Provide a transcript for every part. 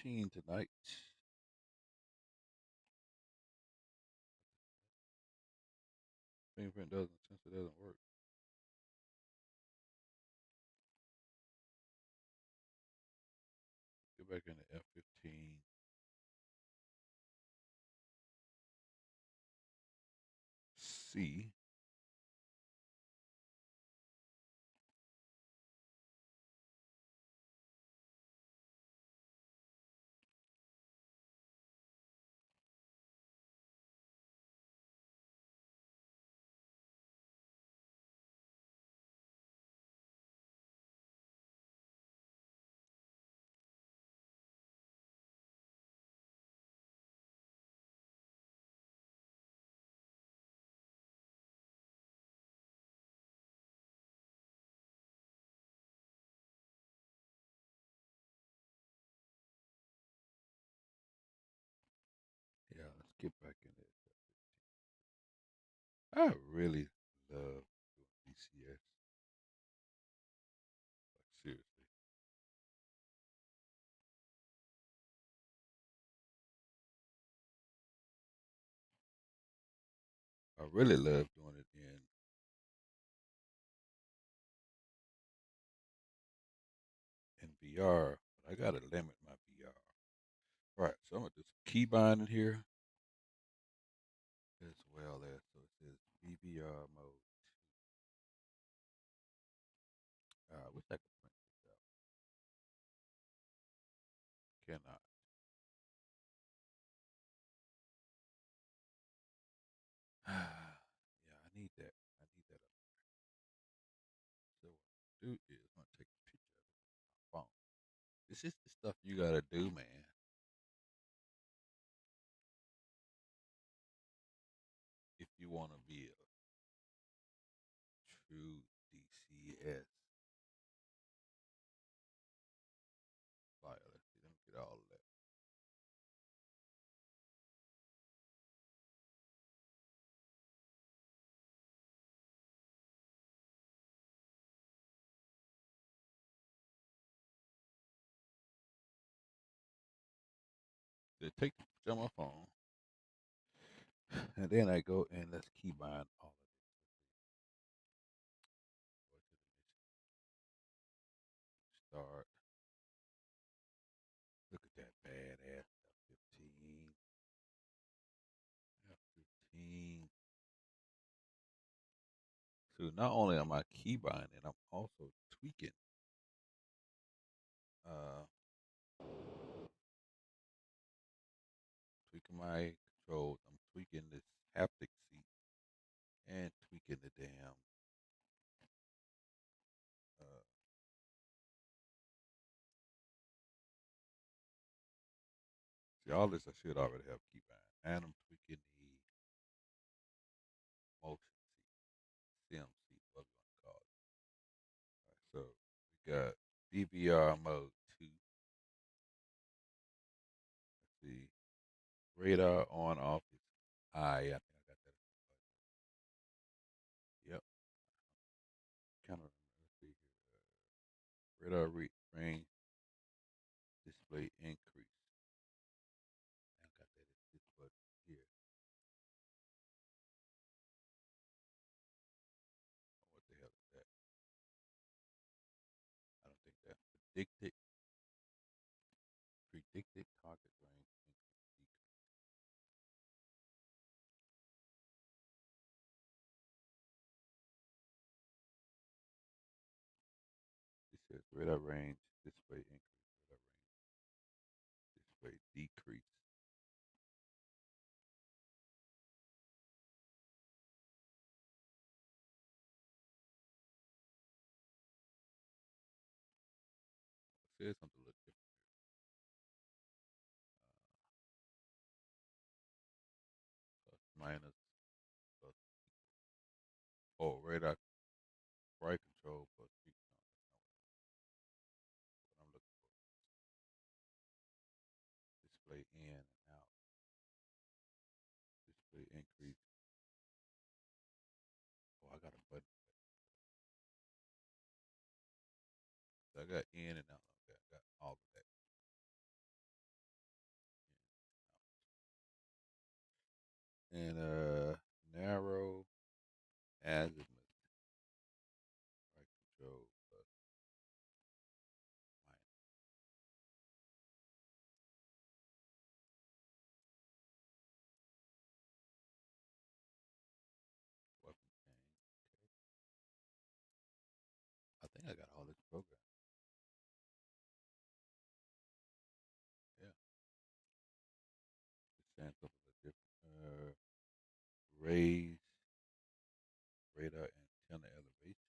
5:15 tonight. Fingerprint doesn't, since it doesn't work. Get back into F15. C. Yeah, let's get back in it. I really love doing DCS. Like, seriously. I really love doing it in VR, but I gotta limit my VR. Right, so I'm gonna do some key binding here as well as, so it says VBR mode. I wish I could print this out. Cannot. Yeah, I need that. I need that up. So what I do is I'm gonna take a picture of it with my phone. This is the stuff you gotta do, man, if you wanna be a true DCS player. Let's see, let me get all of that. So take the picture on my phone, and then I go and let's keybind all of this. Start. Look at that badass F15. F15. So not only am I keybinding, I'm also tweaking. Uh, tweaking my controls. I'm tweaking this haptic seat and tweaking the damn. Uh, See, all this I should already have keybind, and I'm tweaking the motion seat, sim seat, what we want to call it. All right, so we got BBR mode 2. Let's see, radar on off is I. I think I got that. Yep, kind of. Let's see here. Radar range display increase. I got that. This button here. What the hell is that? I don't think that predicted target range increase. It says radar range display increase. Radar range display decrease. It says something a little different. Plus minus plus radar bright control plus peak. No, that's not what I'm looking for. Display in and out. Display increase. Oh, I got a button. So I got in and out. Okay, I got all of that. then narrow azimuth right control plus minus weapon change. Okay. I think I got all this program. Yeah. Just saying a couple of different raise radar antenna elevation.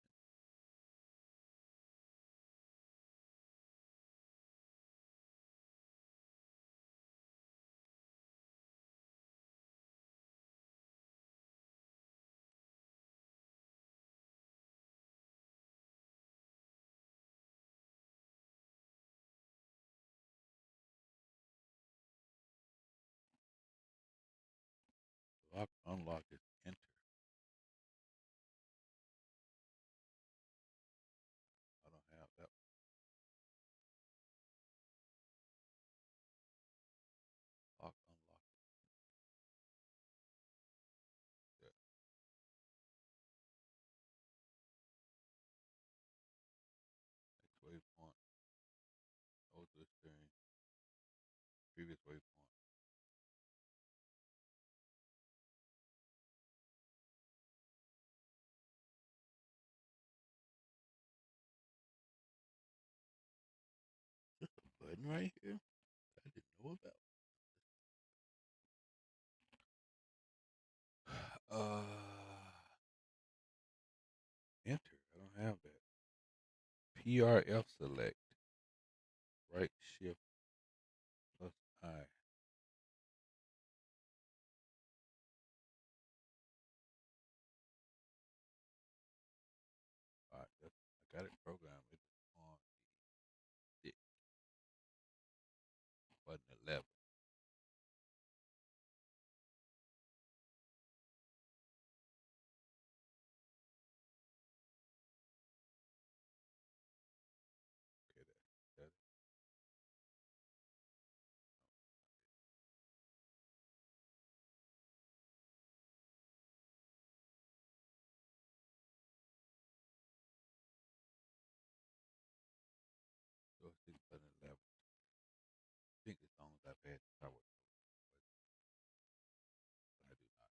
Lock unlock is enter. I don't have that one. Lock unlock is that. Next waypoint. Hold this thing. Previous waypoint. Just a button right here I didn't know about. Enter. I don't have that. PRF select. Right shift plus I. Alright, I got it programmed. It's on the stick. Button 11. Okay, that's joystick button 11. I think as long as I've had power, but I do not.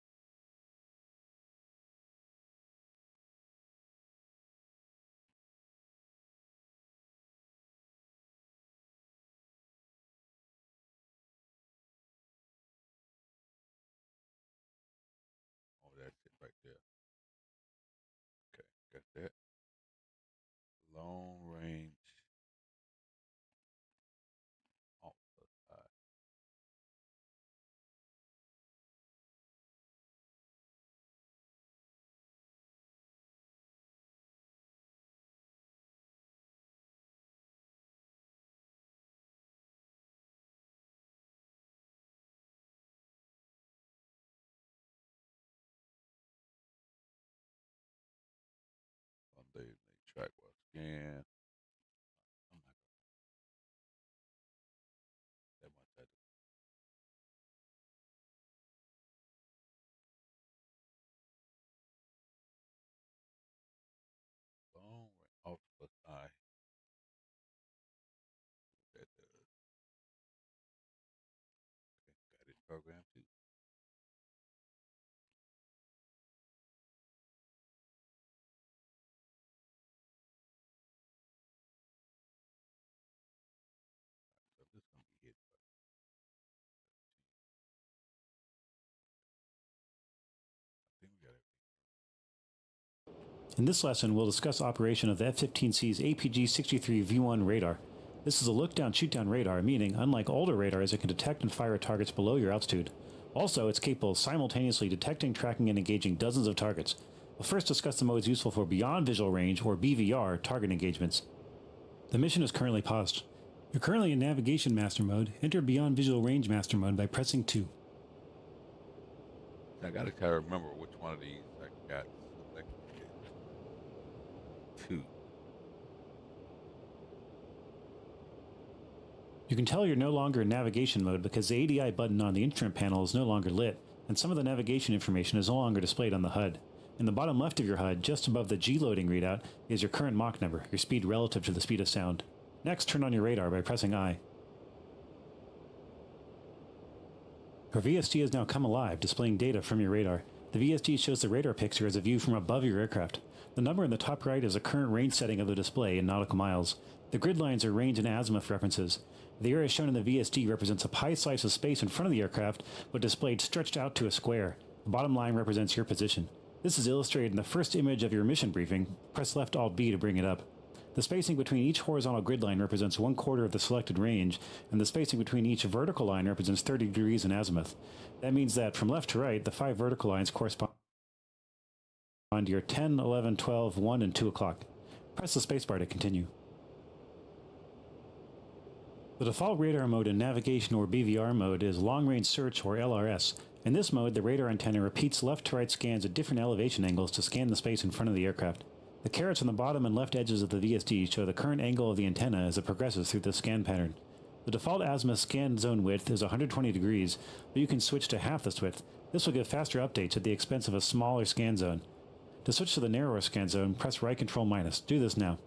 Oh, that's it right there. Okay, got that. Long range alt plus I. They track while scan. I'm not gonna that much. I do. Long range alt plus I. That does. Okay, got it programmed too. So this is gonna be hit. I think we got it. In this lesson, we'll discuss operation of the F-15C's APG-63V1 radar. This is a look-down, shoot-down radar, meaning, unlike older radars, it can detect and fire at targets below your altitude. Also, it's capable of simultaneously detecting, tracking, and engaging dozens of targets. We'll first discuss the modes useful for beyond visual range, or BVR, target engagements. The mission is currently paused. You're currently in Navigation Master Mode. Enter Beyond Visual Range Master Mode by pressing 2. I gotta try to remember which one of these I got selected. 2. You can tell you're no longer in navigation mode because the ADI button on the instrument panel is no longer lit. and some of the navigation information is no longer displayed on the HUD. In the bottom left of your HUD, just above the G loading readout, is your current Mach number, your speed relative to the speed of sound. Next, turn on your radar by pressing I. Your VST has now come alive, displaying data from your radar. The VST shows the radar picture as a view from above your aircraft. The number in the top right is the current range setting of the display in nautical miles. The grid lines are range and azimuth references. The area shown in the VST represents a pie slice of space in front of the aircraft, but displayed stretched out to a square. The bottom line represents your position. This is illustrated in the first image of your mission briefing. Press left Alt B to bring it up. The spacing between each horizontal grid line represents 1/4 of the selected range, and the spacing between each vertical line represents 30 degrees in azimuth. That means that from left to right, the 5 vertical lines correspond to your 10, 11, 12, 1, and 2 o'clock. Press the spacebar to continue. The default radar mode in navigation or BVR mode is long-range search or LRS. In this mode, the radar antenna repeats left to right scans at different elevation angles to scan the space in front of the aircraft. The carets on the bottom and left edges of the VST show the current angle of the antenna as it progresses through the scan pattern. The default azimuth scan zone width is 120 degrees, but you can switch to half this width. This will give faster updates at the expense of a smaller scan zone. To switch to the narrower scan zone, press right control minus. Do this now.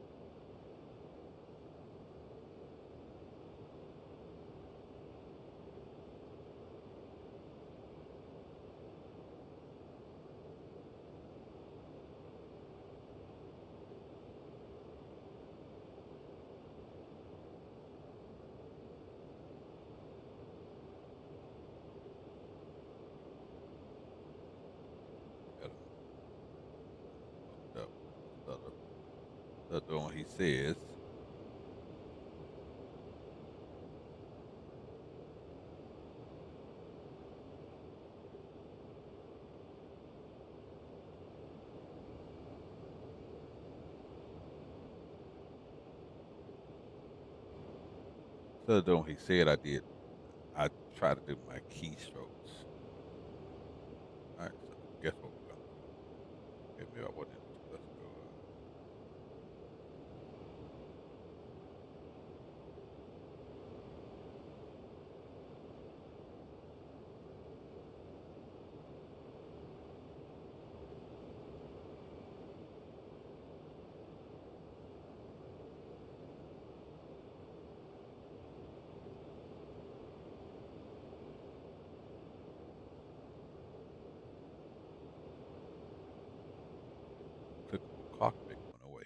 That's the one he says. So the one he said I did. I try to do my keystrokes. All right, so guess what we're gonna do? Okay, maybe I wasn't. Let's go. Clickable cockpit went away.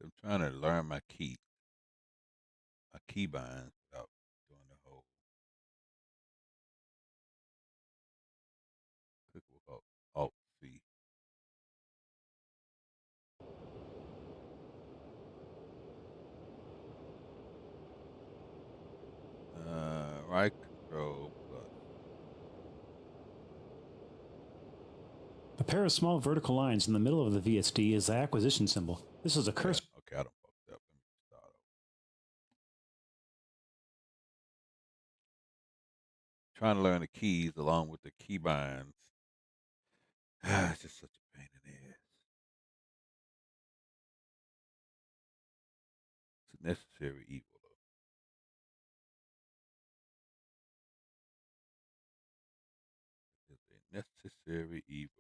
I'm trying to learn my keybinds without doing the whole clickable alt C. Right control plus. A pair of small vertical lines in the middle of the VSD is the acquisition symbol. This is a cursor. Okay, I don't fucked up. Let me start over. Trying to learn the keys along with the keybinds. It's just such a pain in the ass. It's a necessary evil, though. It's a necessary evil.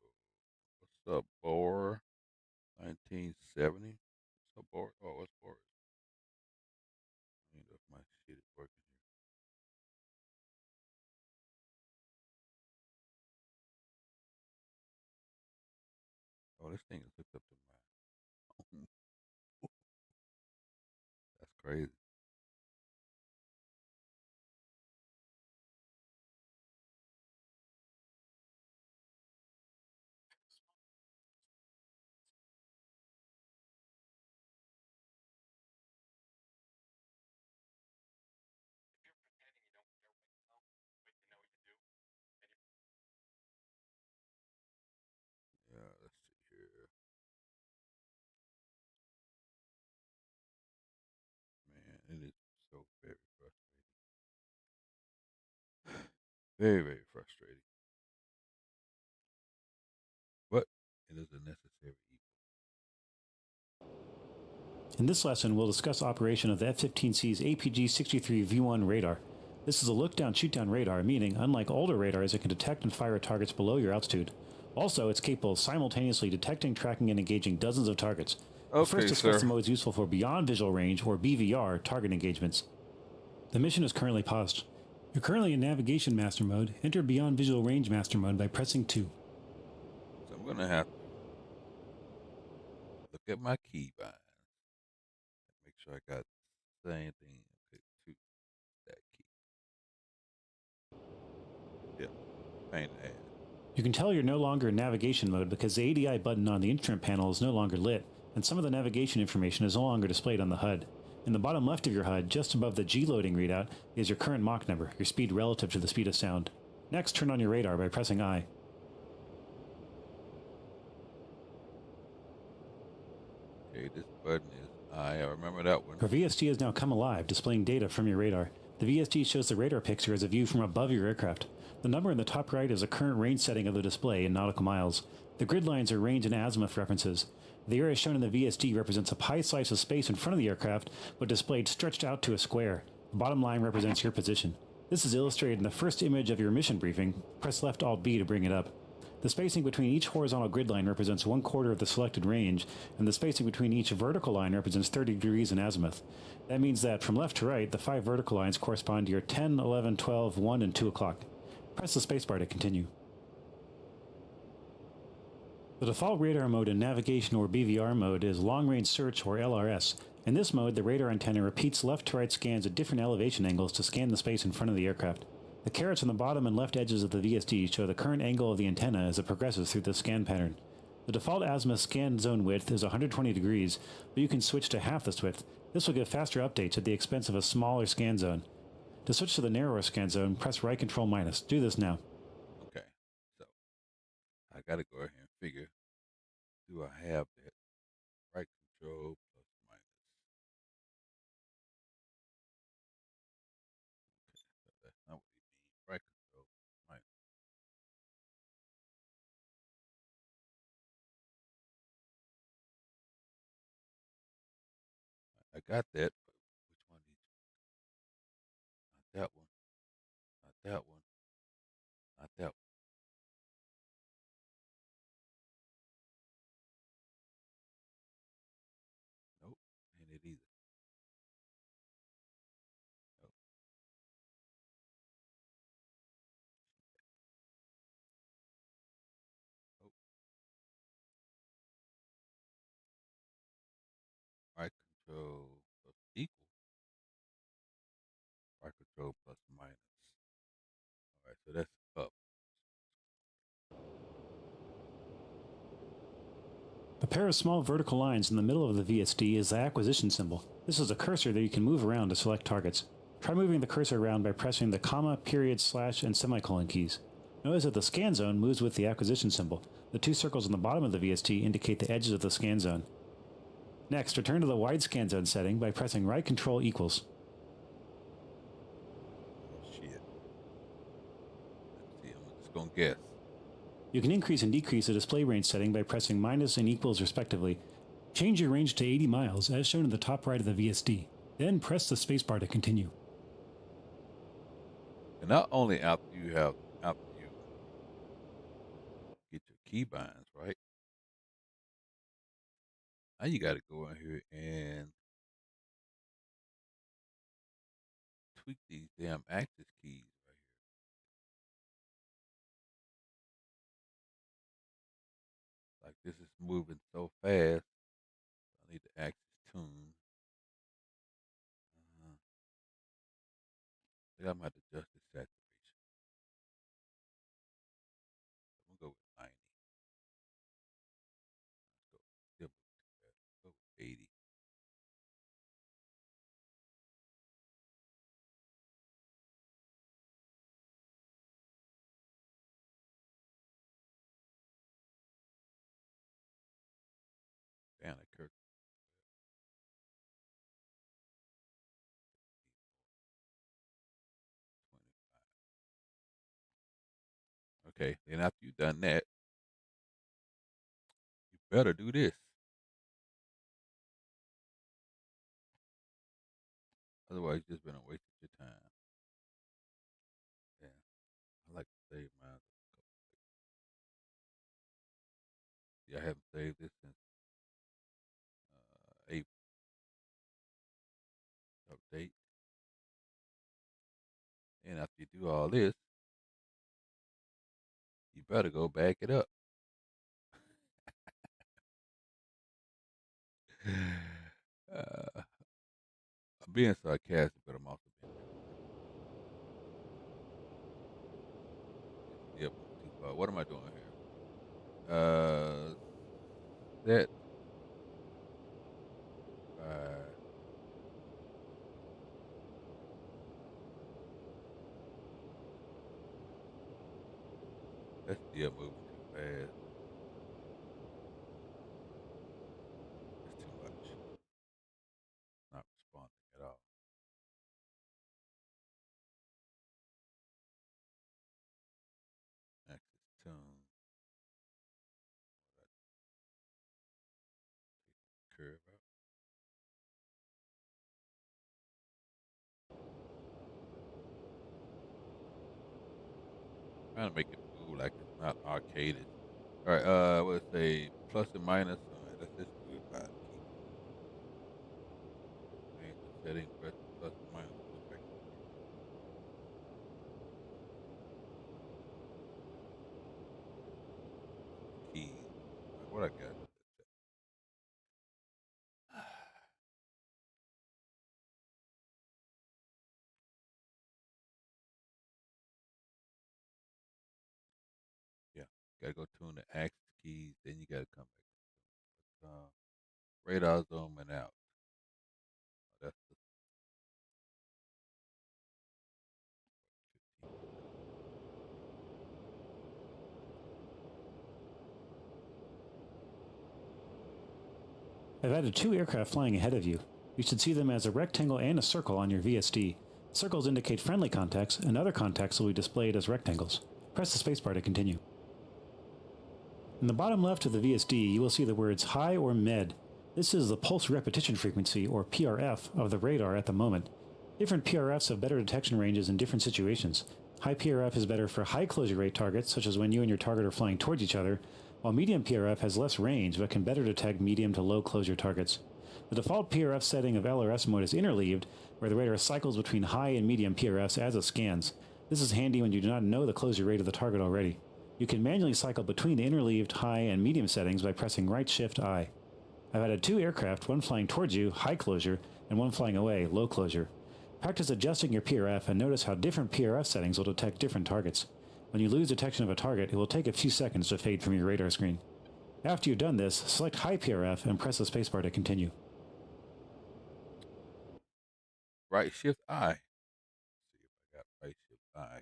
What's up, Boar? 1970? What's up, Boar? Oh, what's Boar? I mean, if my shit is working here. Oh, this thing is hooked up to mine. That's crazy. Yeah, let's see here. Very, very frustrating. But it is a necessary evil. In this lesson, we'll discuss operation of the F-15C's APG-63 V1 radar. This is a look-down, shoot-down radar, meaning, unlike older radars, it can detect and fire at targets below your altitude. Also, it's capable of simultaneously detecting, tracking, and engaging dozens of targets. We'll first Okay, discuss the sir. modes useful for beyond visual range, or BVR, target engagements. The mission is currently paused. You're currently in Navigation Master Mode. Enter Beyond Visual Range Master Mode by pressing 2. So I'm gonna have to look at my keybinds. Make sure I got the same thing. Okay, two that key. Yeah, pain in the ass. You can tell you're no longer in navigation mode because the ADI button on the instrument panel is no longer lit, and some of the navigation information is no longer displayed on the HUD. In the bottom left of your HUD, just above the G loading readout, is your current Mach number, your speed relative to the speed of sound. Next, turn on your radar by pressing I. Okay, this button is I remember that one. Your VST has now come alive, displaying data from your radar. The VST shows the radar picture as a view from above your aircraft. The number in the top right is the current range setting of the display in nautical miles. The grid lines are range and azimuth references. The area shown in the VST represents a pie slice of space in front of the aircraft, but displayed stretched out to a square. The bottom line represents your position. This is illustrated in the first image of your mission briefing. Press left Alt B to bring it up. The spacing between each horizontal grid line represents 1/4 of the selected range, and the spacing between each vertical line represents 30 degrees in azimuth. That means that from left to right, the 5 vertical lines correspond to your 10, 11, 12, 1, and 2 o'clock. Press the spacebar to continue. The default radar mode in navigation or BVR mode is long range search or LRS. In this mode, the radar antenna repeats left to right scans at different elevation angles to scan the space in front of the aircraft. The carets on the bottom and left edges of the VST show the current angle of the antenna as it progresses through the scan pattern. The default azimuth scan zone width is 120 degrees, but you can switch to half this width. This will give faster updates at the expense of a smaller scan zone. To switch to the narrower scan zone, press right control minus. Do this now. Okay, so I gotta go ahead and figure. Do I have that right control plus minus? Okay, so that's not what you mean. Right control minus. I got that, but which one did you? Not that one. Not that one. Not that one. Nope. Ain't it either. Nope. Nope. Right control plus equal. Right control plus minus. All right, so that's up. A pair of small vertical lines in the middle of the VSD is the acquisition symbol. This is a cursor that you can move around to select targets. Try moving the cursor around by pressing the comma, period, slash, and semicolon keys. Notice that the scan zone moves with the acquisition symbol. The 2 circles on the bottom of the VST indicate the edges of the scan zone. Next, return to the wide scan zone setting by pressing right control equals. Oh shit. Let's see. I'm just gonna guess. You can increase and decrease the display range setting by pressing minus and equals respectively. Change your range to 80 miles as shown in the top right of the VSD. Then press the spacebar to continue. And not only after you get your keybinds right, now you got to go in here and tweak these damn access keys right here. Like this is moving so fast. I need the access tune. Uh, I think I'm gonna have to adjust the saturation. I'm gonna go with 90. Let's go. Still go with 80. Damn, that Kirk. Okay, then after you've done that, you better do this. Otherwise, you've just been a waste of your time. Yeah, I like to save mine. Yeah, I haven't saved this since April update. And after you do all this, you better go back it up. I'm being sarcastic, but I'm also being realistic. Yep, too far. What am I doing here? Set by that's still moving too fast. It's too much. Not responding at all. Access tune. Curve out. Trying to make it move like it's not arcaded. All right. Let's say plus and minus. All right. Let's just do it by the key. Change the setting. Press plus and minus. Go back to the keys. All right, what I got? Yeah. Gotta go tune the axis keys. Then you gotta come back. Radar zooming out. That's the 15. I've added two aircraft flying ahead of you. You should see them as a rectangle and a circle on your VSD. Circles indicate friendly contacts, and other contacts will be displayed as rectangles. Press the spacebar to continue. In the bottom left of the VSD, you will see the words high or med. This is the pulse repetition frequency, or PRF, of the radar at the moment. Different PRFs have better detection ranges in different situations. High PRF is better for high closure rate targets, such as when you and your target are flying towards each other, while medium PRF has less range but can better detect medium to low closure targets. The default PRF setting of LRS mode is interleaved, where the radar cycles between high and medium PRFs as it scans. This is handy when you do not know the closure rate of the target already. You can manually cycle between the interleaved high and medium settings by pressing Right-Shift-I. I've added two aircraft, one flying towards you, high closure, and one flying away, low closure. Practice adjusting your PRF and notice how different PRF settings will detect different targets. When you lose detection of a target, it will take a few seconds to fade from your radar screen. After you've done this, select high PRF and press the spacebar to continue. Right shift I. See if I got right shift I.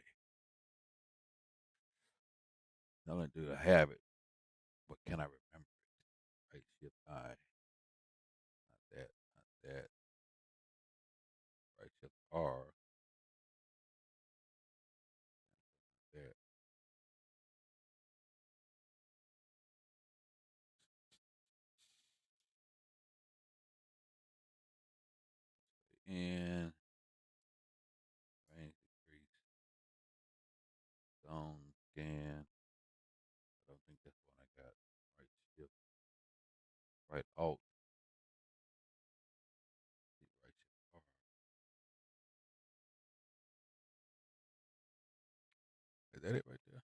Not only do I have it, but can I remember it? Right shift I. Not that. Not that. Right shift R. Not that. And range decrease. Zone scan. I don't think that's the one I got. Right shift. Right alt. Right shift R. Is that it right there?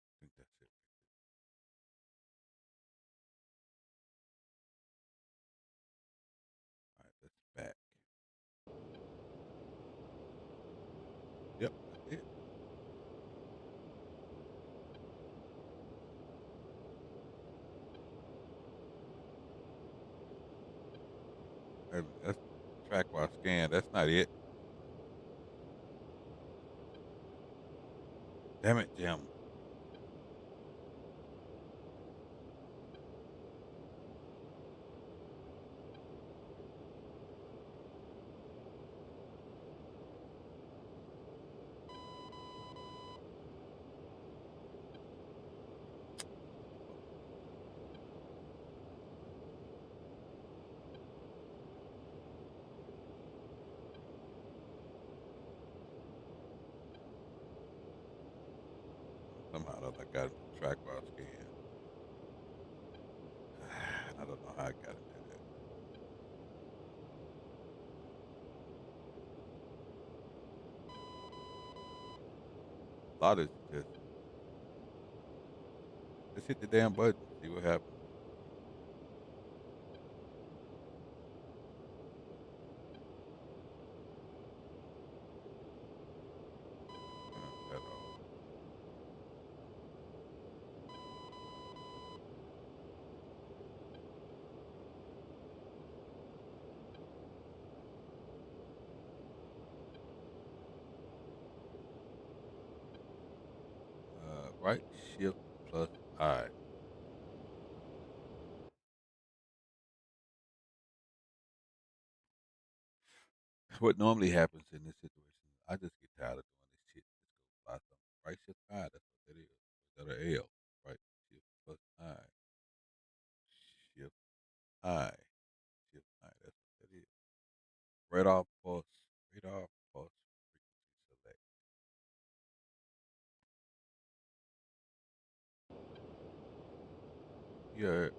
I think that's it. All right, let's back. Yep, that's it. That's track while scan. That's not it. Damn it, Jim. I got into track while scan. I don't know how I got into that. A lot of it's just hit the damn button, see what happens. At all. Right shift plus I. What normally happens in this situation, I just get tired of doing this shit. Just go fly something. Right shift I, that's what that is. Is that an L? Right shift plus I. Shift I. Shift I, that's what that is. Radar pulse. Radar pulse frequency select. Yeah,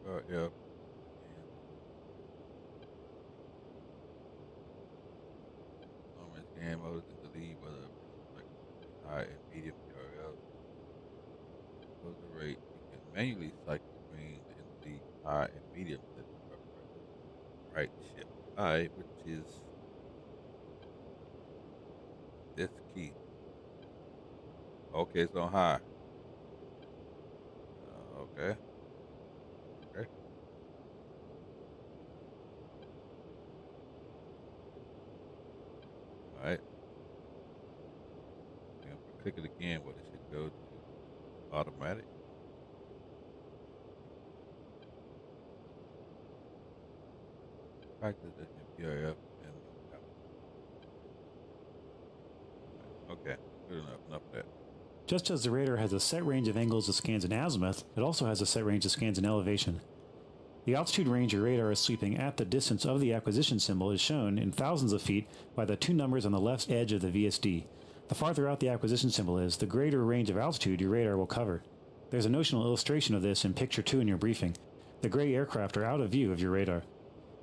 F and normal scan modes and delete whether like high and medium URL. Close the rate. You can manually cycle between and delete high and medium settings by pressing right shift I, which is this key. Okay, it's on high. Okay, okay. All right. Then if I click it again, what it should go to automatic. Practice PRF and no cap. Okay, good enough. Enough of that. Just as the radar has a set range of angles it scans in azimuth, it also has a set range it scans in elevation. The altitude range your radar is sweeping at the distance of the acquisition symbol is shown in thousands of feet by the two numbers on the left edge of the VSD. The farther out the acquisition symbol is, the greater range of altitude your radar will cover. There's a notional illustration of this in picture 2 in your briefing. The gray aircraft are out of view of your radar.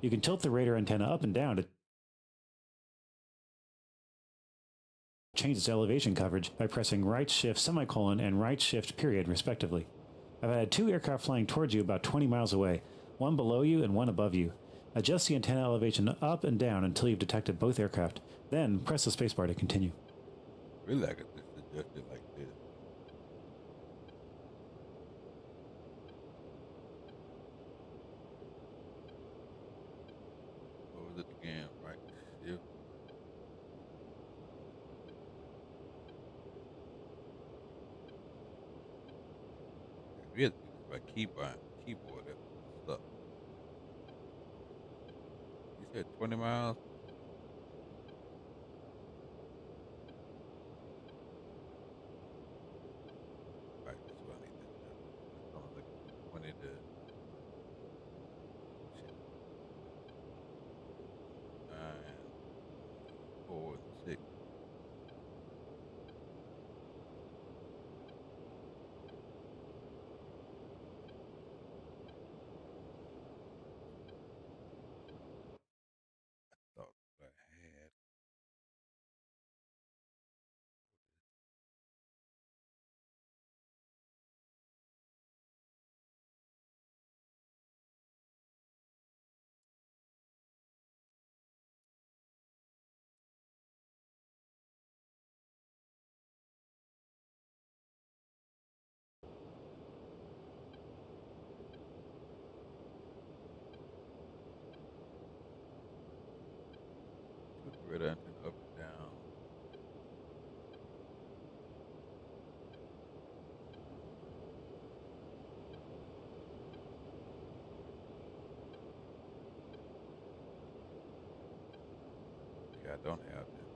You can tilt the radar antenna up and down to change its elevation coverage by pressing right shift semicolon and right shift period respectively. I've had two aircraft flying towards you about 20 miles away, one below you and one above you. Adjust the antenna elevation up and down until you've detected both aircraft. Then press the spacebar to continue. Really, I could just adjust it like this. What was it again? Right shift. We had to do this by keyboard. That sucks. You said 20 miles. Right, this is what I need to adjust. That's what I'm looking for. 20 to shit. 9, 4, and 6. Thought I had. Put the red antenna up and down. Okay, I don't have this.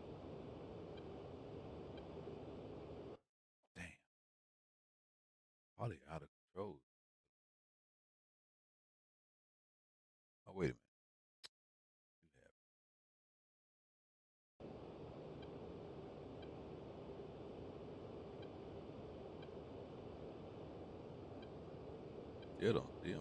Damn. Probably out of control. Oh, wait a minute. You have Still don't see them.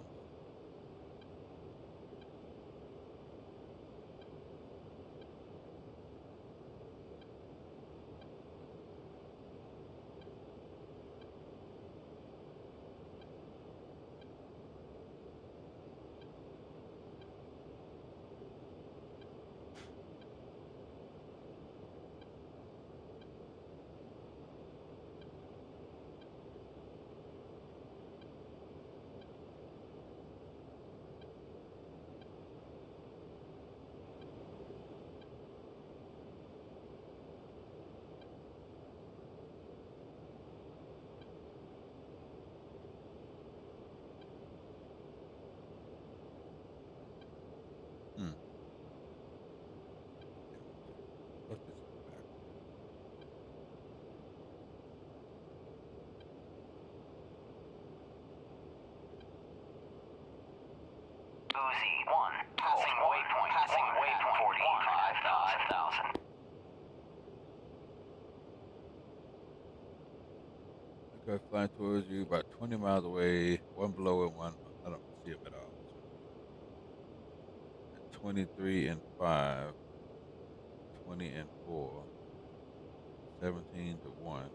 Hmm. What's this back? Uzi 1, passing waypoint 45,000. Aircraft flying towards you about 20 miles away, one below and one. I don't see them at all. At 23 and 5, 20 and 4, 17 to 1. Man.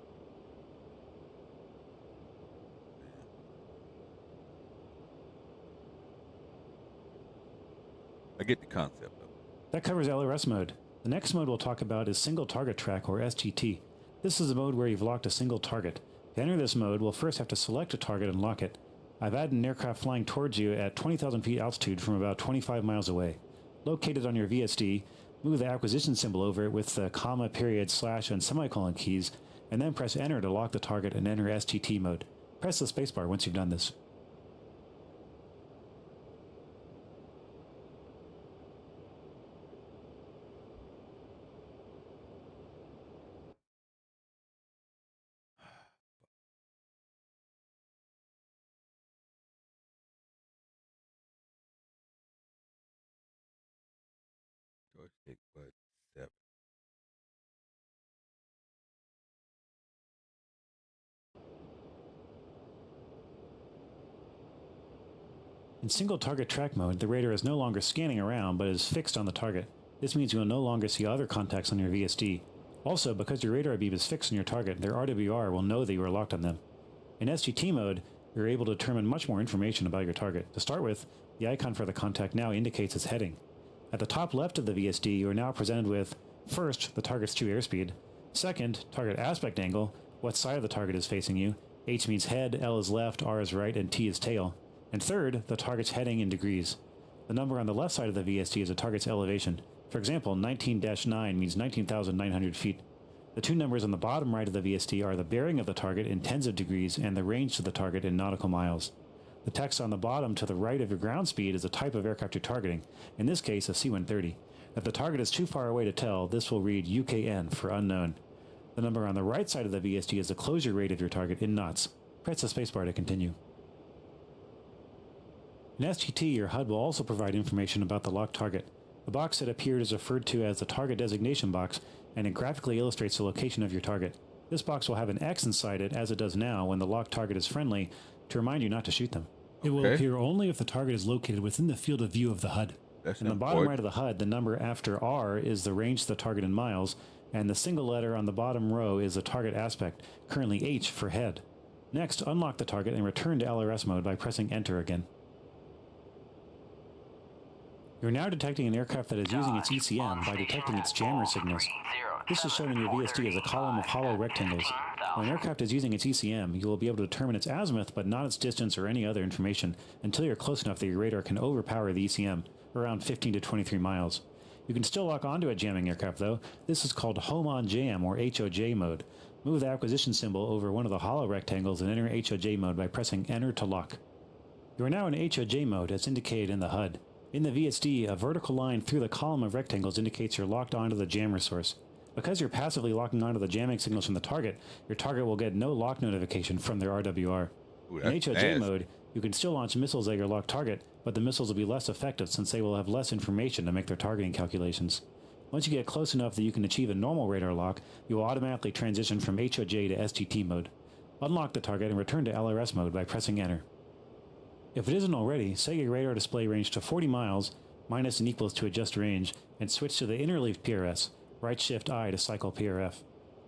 I get the concept of it. That covers LRS mode. The next mode we'll talk about is single target track, or STT. This is a mode where you've locked a single target. To enter this mode, we'll first have to select a target and lock it. I've added an aircraft flying towards you at 20,000 feet altitude from about 25 miles away. Located on your VSD, move the acquisition symbol over it with the comma, period, slash, and semicolon keys, and then press enter to lock the target and enter STT mode. Press the spacebar once you've done this. Joystick button 7. In single target track mode, the radar is no longer scanning around but is fixed on the target. This means you will no longer see other contacts on your VSD. Also, because your radar beam is fixed on your target, their RWR will know that you are locked on them. In STT mode, you're able to determine much more information about your target. To start with, the icon for the contact now indicates its heading. At the top left of the VSD, you are now presented with, first, the target's true airspeed, second, target aspect angle, what side of the target is facing you, H means head, L is left, R is right, and T is tail, and third, the target's heading in degrees. The number on the left side of the VSD is the target's elevation. For example, 19-9 means 19,900 feet. The two numbers on the bottom right of the VSD are the bearing of the target in tens of degrees and the range to the target in nautical miles. The text on the bottom to the right of your ground speed is the type of aircraft you're targeting, in this case a C-130. If the target is too far away to tell, this will read UKN for unknown. The number on the right side of the VSD is the closure rate of your target in knots. Press the spacebar to continue. In STT, your HUD will also provide information about the locked target. The box that appeared is referred to as the target designation box, and it graphically illustrates the location of your target. This box will have an X inside it, as it does now when the locked target is friendly, to remind you not to shoot them. It will appear only if the target is located within the field of view of the HUD. In the bottom right of the HUD, the number after R is the range to the target in miles, and the single letter on the bottom row is the target aspect, currently H for head. Next, unlock the target and return to LRS mode by pressing enter again. You're now detecting an aircraft that is using its ECM by detecting its jammer signals. This is shown in your VSD as a column of hollow rectangles. When an aircraft is using its ECM, you will be able to determine its azimuth but not its distance or any other information until you're close enough that your radar can overpower the ECM, around 15 to 23 miles. You can still lock onto a jamming aircraft though. This is called Home on Jam or HOJ mode. Move the acquisition symbol over one of the hollow rectangles and enter HOJ mode by pressing enter to lock. You are now in HOJ mode as indicated in the HUD. In the VSD, a vertical line through the column of rectangles indicates you're locked onto the jammer source. Because you're passively locking onto the jamming signals from the target, your target will get no lock notification from their RWR. In HOJ mode, you can still launch missiles at your locked target, but the missiles will be less effective since they will have less information to make their targeting calculations. Once you get close enough that you can achieve a normal radar lock, you will automatically transition from HOJ to STT mode. Unlock the target and return to LRS mode by pressing enter. If it isn't already, set your radar display range to 40 miles, minus and equals to adjust range, and switch to the interleaf PRS, right-shift-I to cycle PRF.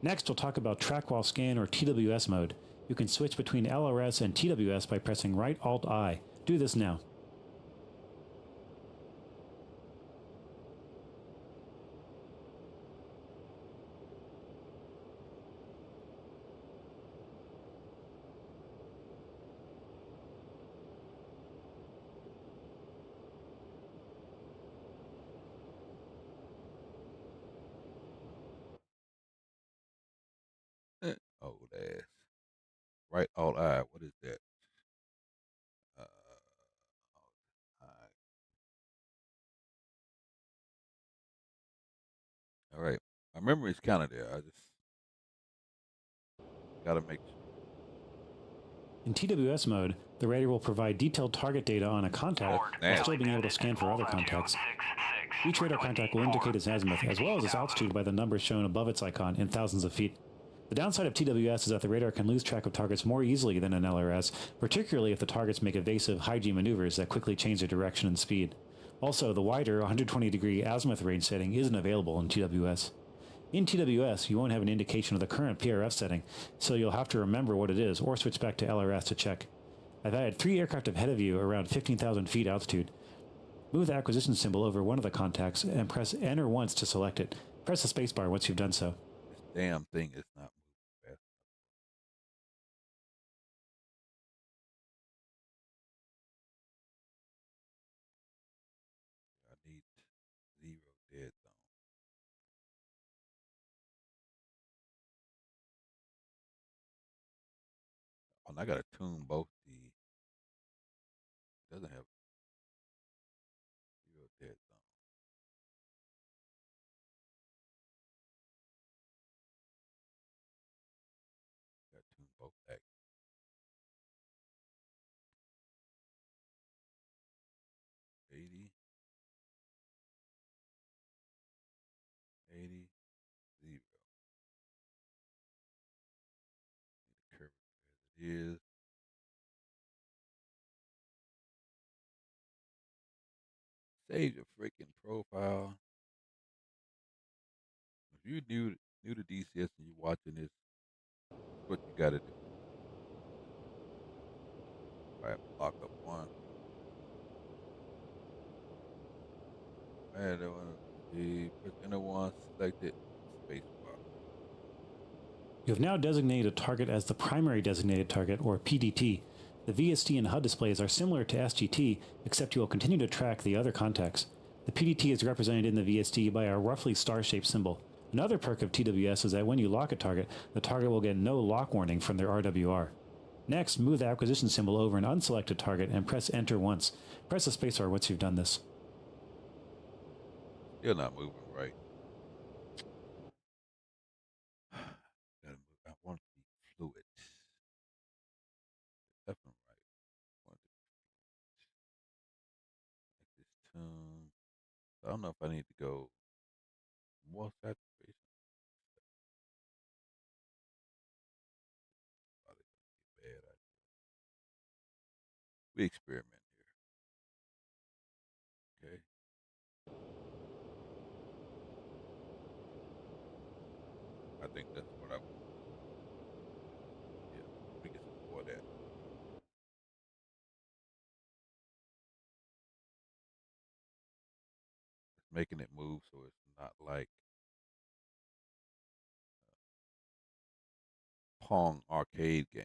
Next, we'll talk about track while scan or TWS mode. You can switch between LRS and TWS by pressing right-alt-I. Do this now. Old ass. Right alt eye. What is that? Uh, eye. All right. My memory is kind of there. I just got to make sure. In TWS mode, the radar will provide detailed target data on a contact while still being able to scan for other contacts. Each radar contact will indicate its azimuth as well as its altitude by the numbers shown above its icon in thousands of feet. The downside of TWS is that the radar can lose track of targets more easily than an LRS, particularly if the targets make evasive high-G maneuvers that quickly change their direction and speed. Also, the wider 120-degree azimuth range setting isn't available in TWS. In TWS, you won't have an indication of the current PRF setting, so you'll have to remember what it is or switch back to LRS to check. I've added 3 aircraft ahead of you around 15,000 feet altitude. Move the acquisition symbol over one of the contacts and press Enter once to select it. Press the spacebar once you've done so. This damn thing is not moving fast. I need 0 dead zone. Oh, and I got to tune both the. Doesn't have 0 dead zone. Got to tune both back. 80, 80, 0. The curve as it is. Save your freaking profile. If you new to DCS and you watching this, what you got to do. All right, lock up one. And the press enter one, select it, space bar. You have now designated a target as the primary designated target, or PDT. The VST and HUD displays are similar to SGT, except you will continue to track the other contacts. The PDT is represented in the VST by a roughly star-shaped symbol. Another perk of TWS is that when you lock a target, the target will get no lock warning from their RWR. Next, move the acquisition symbol over an unselected target and press Enter once. Press the spacebar once you've done this. Still not moving right. Gotta move. I want it to be fluid. Left and right. I want it to be like this tune. I don't know if I need to go more saturation. Probably gonna be a bad idea. We experiment here. Okay. I think that's what I want. Yeah, we can support that. It's making it move so it's not like Pong arcade game.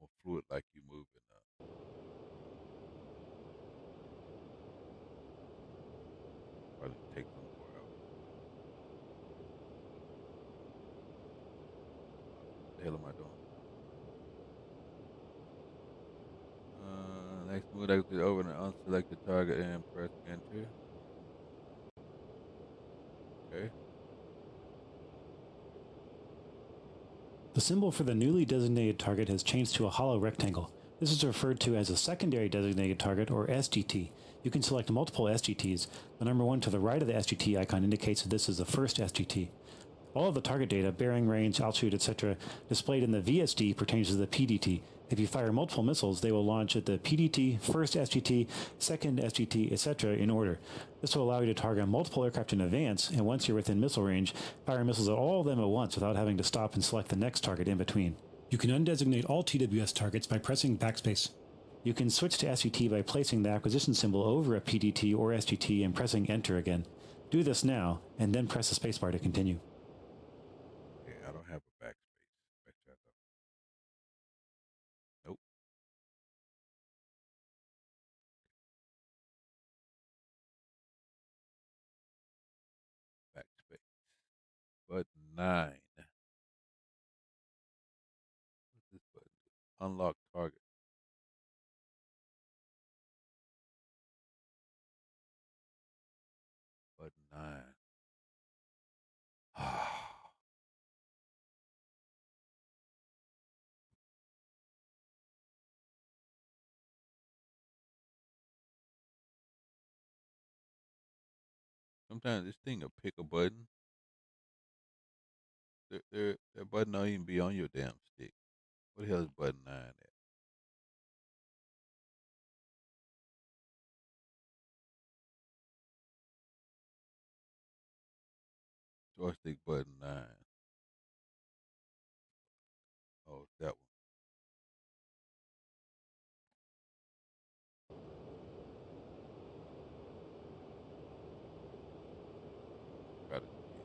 More fluid like you moving probably take some more out. What the hell am I doing? Next move, I go over and unselect the target and press enter. Okay. The symbol for the newly designated target has changed to a hollow rectangle. This is referred to as a secondary designated target, or SGT. You can select multiple SGTs. The number 1 to the right of the SGT icon indicates that this is the first SGT. All of the target data, bearing range, altitude, etc., displayed in the VSD pertains to the PDT. If you fire multiple missiles, they will launch at the PDT, first SGT, second SGT, etc. in order. This will allow you to target multiple aircraft in advance, and once you're within missile range, fire missiles at all of them at once without having to stop and select the next target in between. You can undesignate all TWS targets by pressing backspace. You can switch to SGT by placing the acquisition symbol over a PDT or SGT and pressing enter again. Do this now, and then press the spacebar to continue. Okay, I don't have a backspace. Nope. Backspace. Button 9. What's this button? Unlock target. Button 9. Sometimes this thing will pick a button. That button don't even be on your damn stick. What the hell is button 9 at? Joystick button 9. Oh, it's that one. Try this again.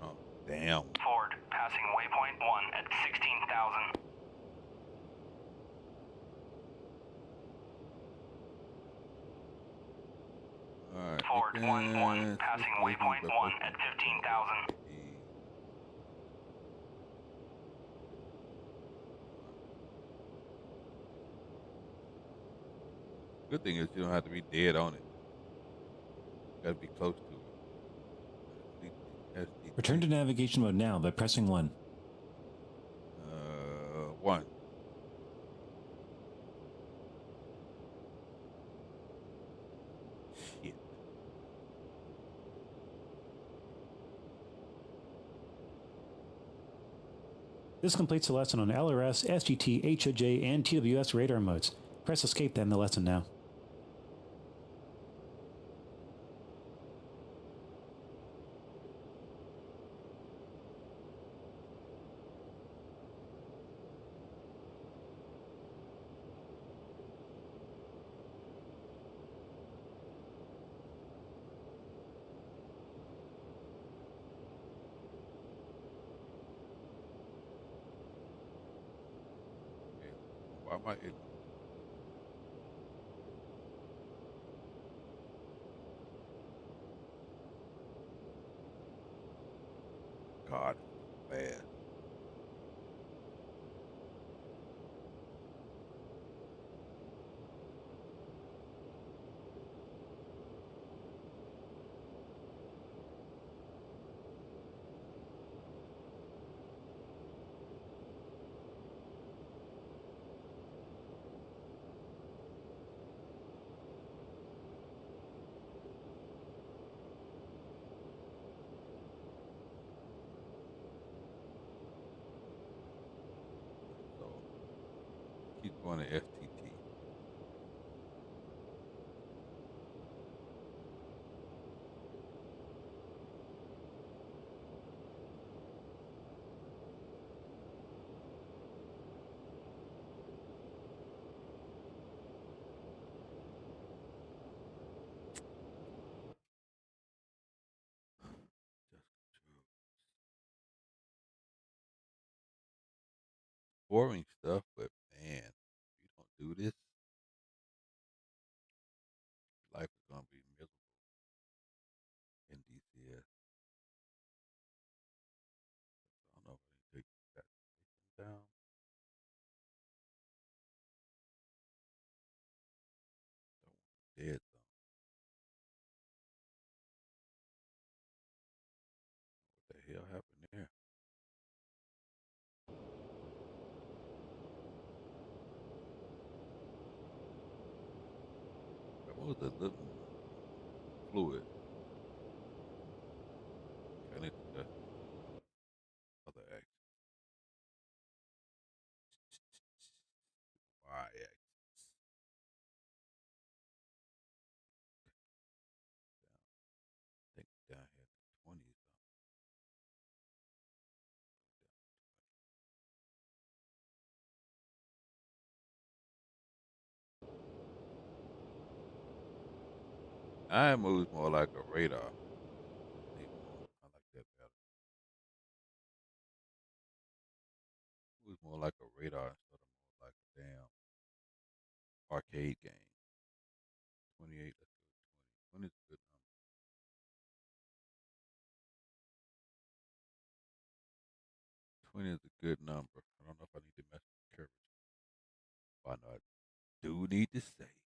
Oh, damn. Forward, passing waypoint 1 at 16,000. All right. Forward 1-1, passing waypoint 1 at 15,000. Good thing is you don't have to be dead on it. You got to be close to it. Return to navigation mode now by pressing 1. 1. Shit. This completes the lesson on LRS, SGT, HOJ, and TWS radar modes. Press escape to end the lesson now. Okay. Why am I ignorant? God, it's bad. So keep going to FTT. Just control. Boring stuff, but man, if you don't do this, life is gonna be miserable in DCS. I don't know if I can take that down. Dead zone. What the hell happened there? fluid. Okay, I need to test other axis. Y axis. I think down here at 20 something. Now it moves more like a radar. Need more. I like that better. Moves more like a radar instead of more like a damn arcade game. 28, let's go 20. 20 is a good number. 20 is a good number. I don't know if I need to mess with curvature. Why not? Do need to save.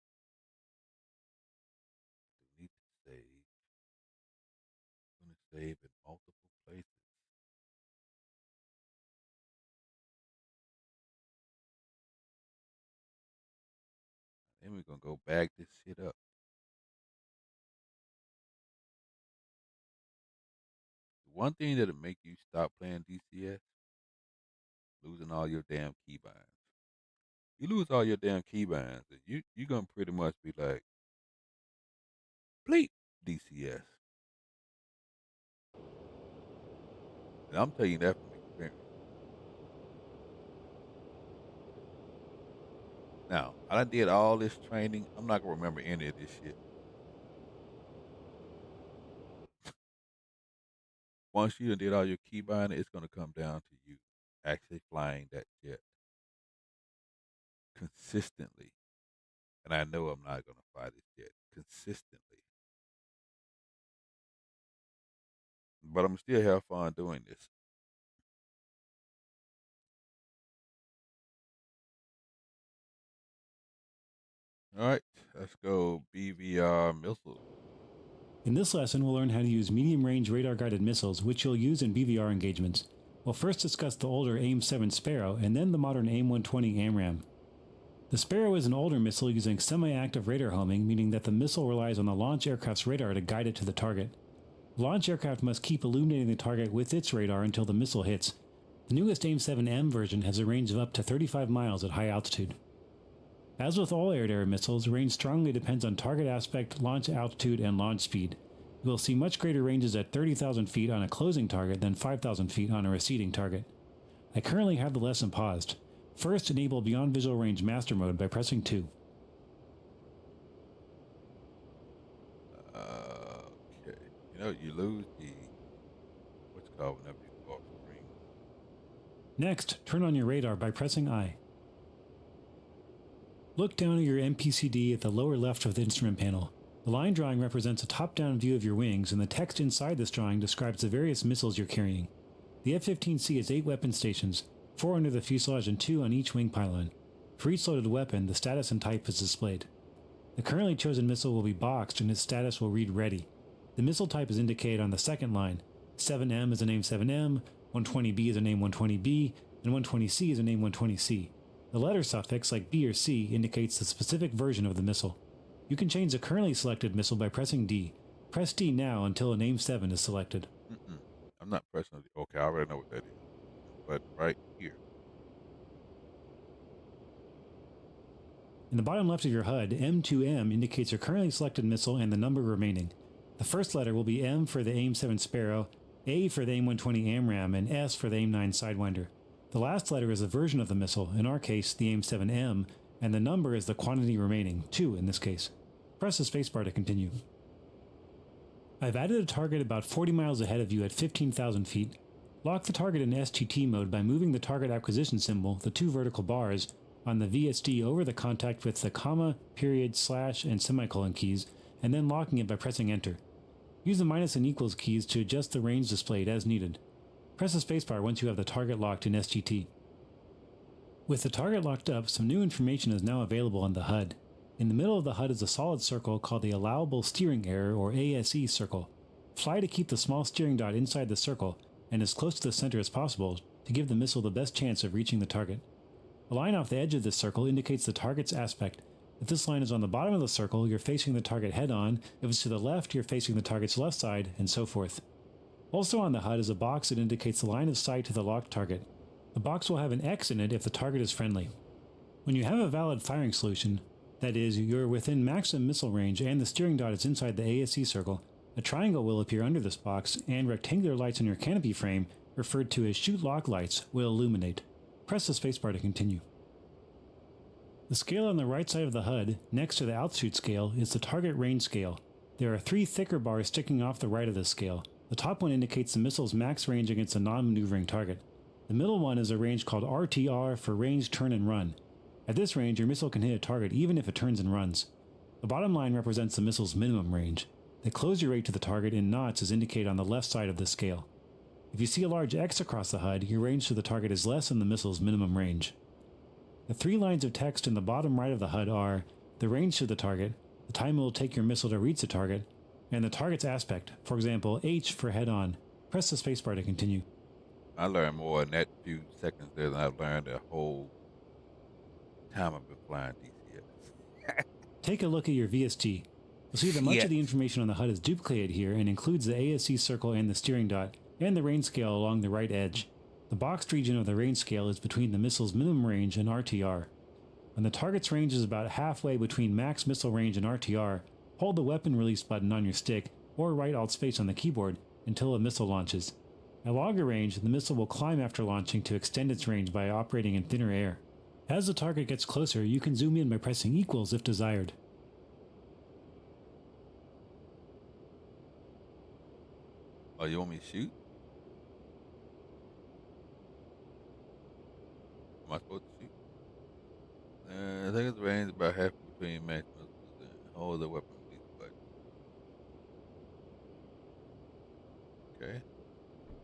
Do need to save. I'm going to save in multiple places. Then we're going to go back this shit up. The one thing that'll make you stop playing DCS, losing all your damn keybinds. You lose all your damn keybinds, and you're going to pretty much be like, bleep DCS. And I'm telling you that from experience. Now, I done did all this training. I'm not going to remember any of this shit. Once you done did all your keybind, it's going to come down to you actually flying that jet consistently. And I know I'm not going to fly this jet consistently. But I'm still have fun doing this. All right, let's go BVR missiles. In this lesson, we'll learn how to use medium-range radar-guided missiles, which you'll use in BVR engagements. We'll first discuss the older AIM-7 Sparrow, and then the modern AIM-120 AMRAAM. The Sparrow is an older missile using semi-active radar homing, meaning that the missile relies on the launch aircraft's radar to guide it to the target. The launch aircraft must keep illuminating the target with its radar until the missile hits. The newest AIM-7M version has a range of up to 35 miles at high altitude. As with all air-to-air missiles, range strongly depends on target aspect, launch altitude, and launch speed. You will see much greater ranges at 30,000 feet on a closing target than 5,000 feet on a receding target. I currently have the lesson paused. First, enable Beyond Visual Range Master Mode by pressing 2. Okay. You know, you lose the, what's it called whenever you go off screen. Next, turn on your radar by pressing I. Look down at your MPCD at the lower left of the instrument panel. The line drawing represents a top-down view of your wings, and the text inside this drawing describes the various missiles you're carrying. The F-15C has 8 weapon stations, 4 under the fuselage and 2 on each wing pylon. For each loaded weapon, the status and type is displayed. The currently chosen missile will be boxed, and its status will read Ready. The missile type is indicated on the second line. 7M is a name 7M, 120B is a name 120B, and 120C is a name 120C. The letter suffix, like B or C, indicates the specific version of the missile. You can change the currently selected missile by pressing D. Press D now until a name 7 is selected. I'm not pressing it. Okay, I already know what that is. But right here. In the bottom left of your HUD, M2M indicates your currently selected missile and the number remaining. The first letter will be M for the AIM-7 Sparrow, A for the AIM-120 AMRAAM, and S for the AIM-9 Sidewinder. The last letter is the version of the missile, in our case the AIM-7M, and the number is the quantity remaining, 2 in this case. Press the spacebar to continue. I've added a target about 40 miles ahead of you at 15,000 feet. Lock the target in STT mode by moving the target acquisition symbol, the 2 vertical bars, on the VSD over the contact with the comma, period, slash, and semicolon keys, and then locking it by pressing Enter. Use the minus and equals keys to adjust the range displayed as needed. Press the spacebar once you have the target locked in STT. With the target locked up, some new information is now available on the HUD. In the middle of the HUD is a solid circle called the Allowable Steering Error, or ASE circle. Fly to keep the small steering dot inside the circle, and as close to the center as possible, to give the missile the best chance of reaching the target. A line off the edge of this circle indicates the target's aspect. If this line is on the bottom of the circle, you're facing the target head-on. If it's to the left, you're facing the target's left side, and so forth. Also on the HUD is a box that indicates the line of sight to the locked target. The box will have an X in it if the target is friendly. When you have a valid firing solution, that is, you're within maximum missile range and the steering dot is inside the ASC circle, a triangle will appear under this box, and rectangular lights on your canopy frame, referred to as shoot lock lights, will illuminate. Press the spacebar to continue. The scale on the right side of the HUD, next to the altitude scale, is the target range scale. There are 3 thicker bars sticking off the right of this scale. The top one indicates the missile's max range against a non-maneuvering target. The middle one is a range called RTR for range, turn, and run. At this range, your missile can hit a target even if it turns and runs. The bottom line represents the missile's minimum range. The closure rate to the target in knots is indicated on the left side of this scale. If you see a large X across the HUD, your range to the target is less than the missile's minimum range. The 3 lines of text in the bottom right of the HUD are the range to the target, the time it will take your missile to reach the target, and the target's aspect, for example, H for head-on. Press the spacebar to continue. I learned more in that few seconds there than I've learned the whole time I've been flying DCS. Take a look at your VST. You'll see that much Yeah. of the information on the HUD is duplicated here and includes the ASC circle and the steering dot, and the range scale along the right edge. The boxed region of the range scale is between the missile's minimum range and RTR. When the target's range is about halfway between max missile range and RTR, hold the weapon release button on your stick or right alt space on the keyboard until a missile launches. At longer range, the missile will climb after launching to extend its range by operating in thinner air. As the target gets closer, you can zoom in by pressing equals if desired. Oh, you want me to shoot? Am I supposed to shoot? I think it's range about half between max missiles and hold the weapon release button. Okay.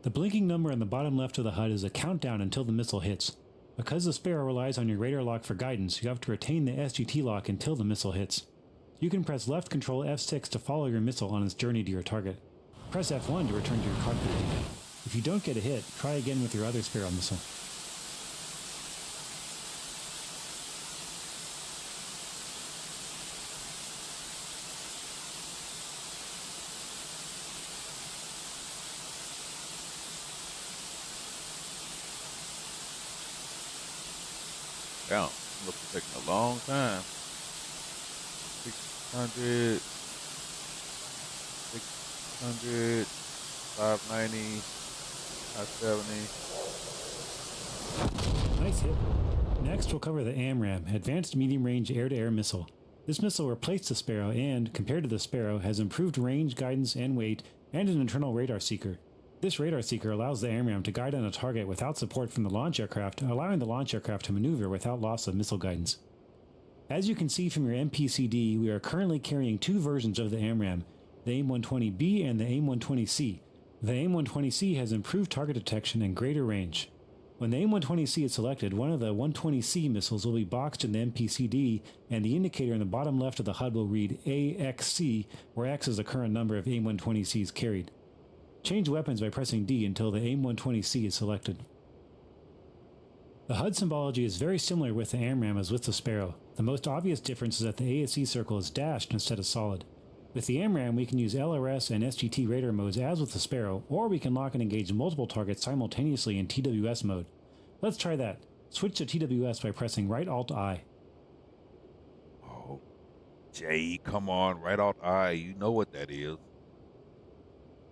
The blinking number on the bottom left of the HUD is a countdown until the missile hits. Because the Sparrow relies on your radar lock for guidance, you have to retain the SGT lock until the missile hits. You can press left control F6 to follow your missile on its journey to your target. Press F1 to return to your cockpit view. If you don't get a hit, try again with your other Sparrow missile. Down. Must have taken a long time. 600, 590, 570. Nice hit. Next, we'll cover the AMRAAM, Advanced Medium Range Air-to-Air Missile. This missile replaced the Sparrow and, compared to the Sparrow, has improved range, guidance, and weight, and an internal radar seeker. This radar seeker allows the AMRAAM to guide on a target without support from the launch aircraft, allowing the launch aircraft to maneuver without loss of missile guidance. As you can see from your MPCD, we are currently carrying 2 versions of the AMRAAM, the AIM-120B and the AIM-120C. The AIM-120C has improved target detection and greater range. When the AIM-120C is selected, one of the 120C missiles will be boxed in the MPCD, and the indicator in the bottom left of the HUD will read AXC, where X is the current number of AIM-120Cs carried. Change weapons by pressing D until the AIM-120C is selected. The HUD symbology is very similar with the AMRAAM as with the Sparrow. The most obvious difference is that the ASC circle is dashed instead of solid. With the AMRAAM, we can use LRS and SGT radar modes as with the Sparrow, or we can lock and engage multiple targets simultaneously in TWS mode. Let's try that. Switch to TWS by pressing right alt I. Oh, Jay, come on, right out I. You know what that is.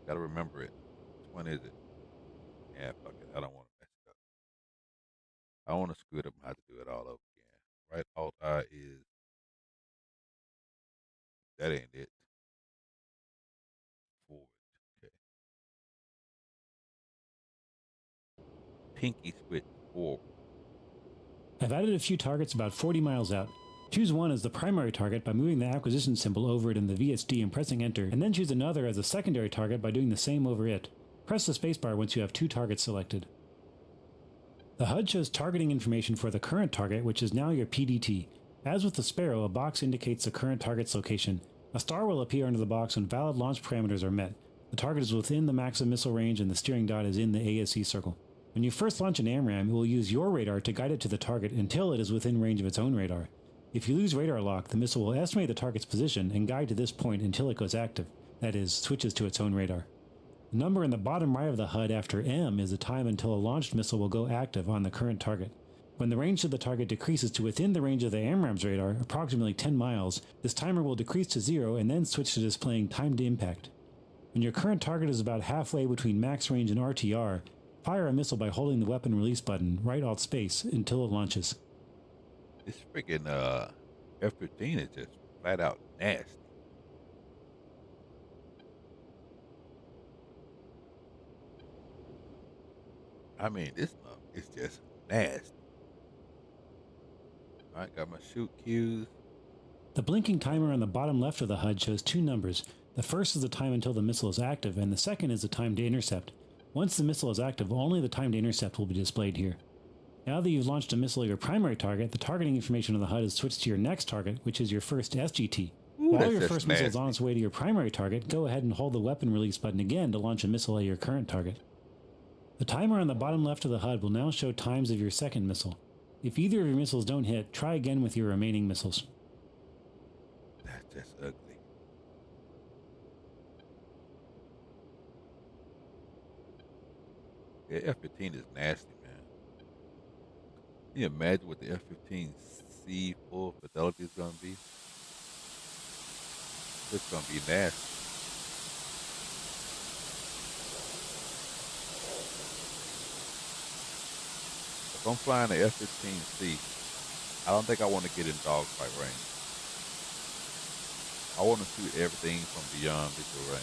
Gotta remember it. Which one is it? Yeah, fuck it. I don't want to mess it up. I want to screw it up and have to do it all over again. Right alt I is. That ain't it. Forward. Okay. Pinky switch forward. I've added a few targets about 40 miles out. Choose one as the primary target by moving the acquisition symbol over it in the VSD and pressing enter, and then choose another as a secondary target by doing the same over it. Press the spacebar once you have 2 targets selected. The HUD shows targeting information for the current target, which is now your PDT. As with the Sparrow, a box indicates the current target's location. A star will appear under the box when valid launch parameters are met. The target is within the maximum missile range and the steering dot is in the ASC circle. When you first launch an AMRAAM, it will use your radar to guide it to the target until it is within range of its own radar. If you lose radar lock, the missile will estimate the target's position and guide to this point until it goes active, that is, switches to its own radar. The number in the bottom right of the HUD after M is the time until a launched missile will go active on the current target. When the range of the target decreases to within the range of the AMRAAM's radar, approximately 10 miles, this timer will decrease to 0 and then switch to displaying timed impact. When your current target is about halfway between max range and RTR, fire a missile by holding the weapon release button, right alt space, until it launches. This freaking F-15 is just flat out nasty. I mean, this stuff is just nasty. All right, got my shoot cues. The blinking timer on the bottom left of the HUD shows two numbers. The first is the time until the missile is active, and the second is the time to intercept. Once the missile is active, only the time to intercept will be displayed here. Now that you've launched a missile at your primary target, the targeting information on the HUD is switched to your next target, which is your first SGT. Ooh, While your just first missile is nasty. on its way to your primary target, go ahead and hold the weapon release button again to launch a missile at your current target. The timer on the bottom left of the HUD will now show times of your second missile. If either of your missiles don't hit, try again with your remaining missiles. That's just ugly. Yeah, F-15 is nasty, man. Can you imagine what the F-15C full fidelity is going to be? It's going to be nasty. If I'm flying the F-15C, I don't think I want to get in dogfight range. I want to shoot everything from beyond visual range.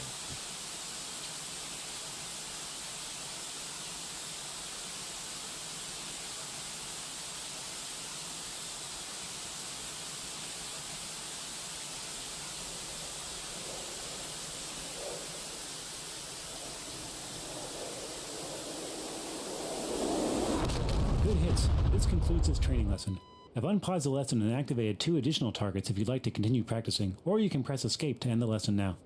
Good hits. This concludes this training lesson. I've unpaused the lesson and activated 2 additional targets if you'd like to continue practicing, or you can press escape to end the lesson now.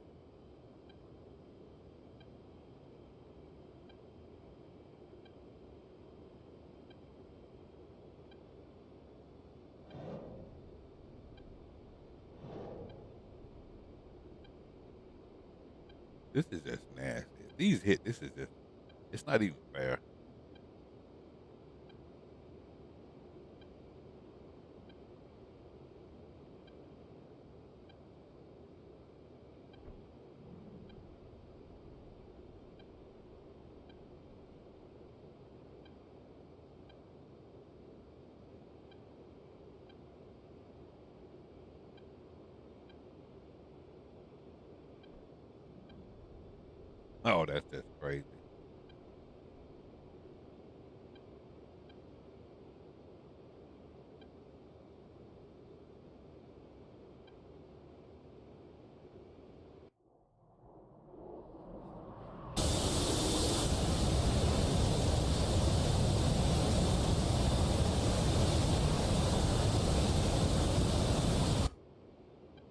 This is just nasty. These hit, this is just, it's not even fair. Oh, that's just crazy.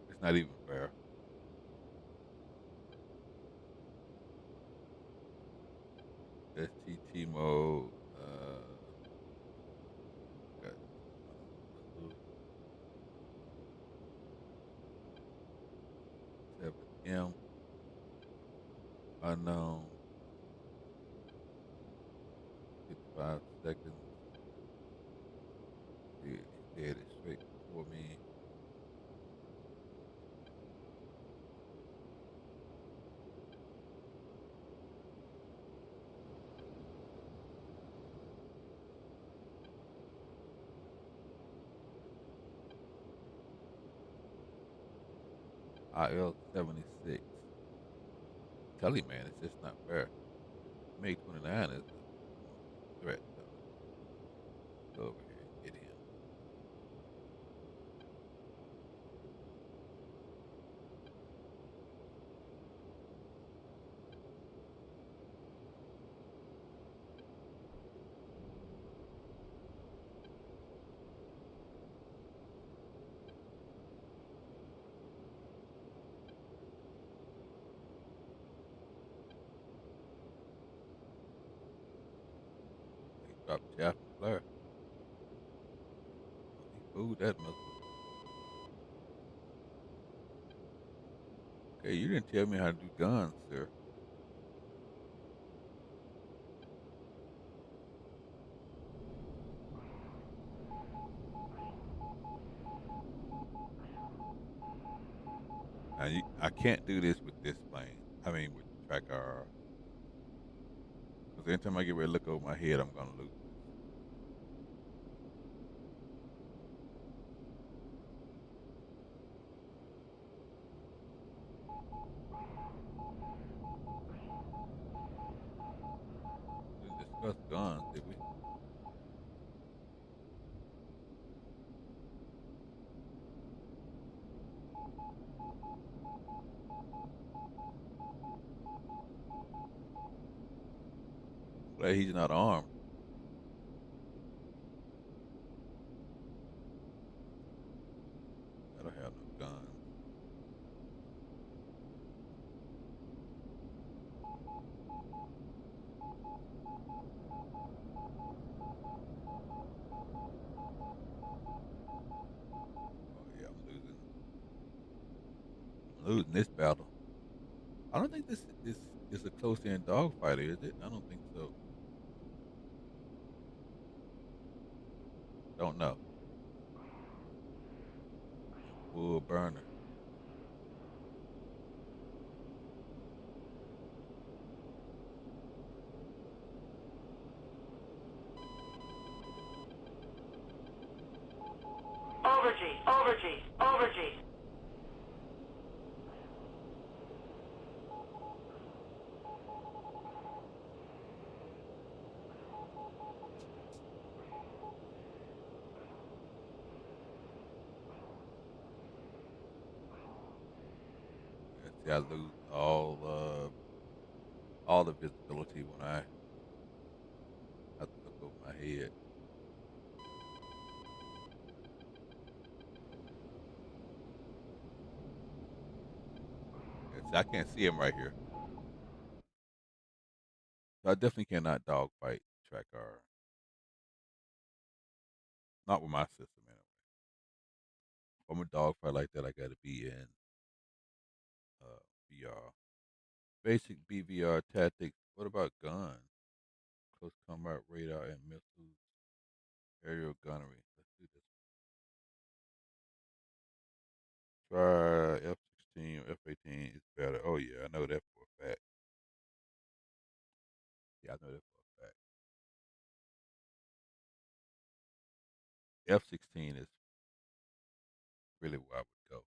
It's not even fair. STT mode. Got 7M. Unknown. 55 seconds. Headed straight for me. IL-76. Tell you, man, it's just not fair. MiG-29 is a threat, though. Go over here and get him. He dropped chaff and flare. He fooled that missile. Hey, you didn't tell me how to do guns, sir. I can't do this with this plane. I mean, with tracker. Because every time I get ready to look over my head, I'm going to lose this. We didn't discuss guns, did we? I'm glad he's not armed. I don't have no guns. Oh, yeah, I'm losing. I'm losing this battle. I don't think this is a close-in dogfight, is it? I don't think so. Don't know. Full burner. Overgy. Yeah, see, I lose all the visibility when I have to look over my head. Yeah, see, I can't see him right here. So I definitely cannot dogfight tracker. Not with my system anyway. If I'm a dogfight like that, I got to be in VR. Basic BVR tactics. What about guns? Close combat radar and missiles, aerial gunnery. Let's do this. Try F-16 or F-18 is better. Oh yeah, I know that for a fact. Yeah, I know that for a fact. F-16 is really where I would go.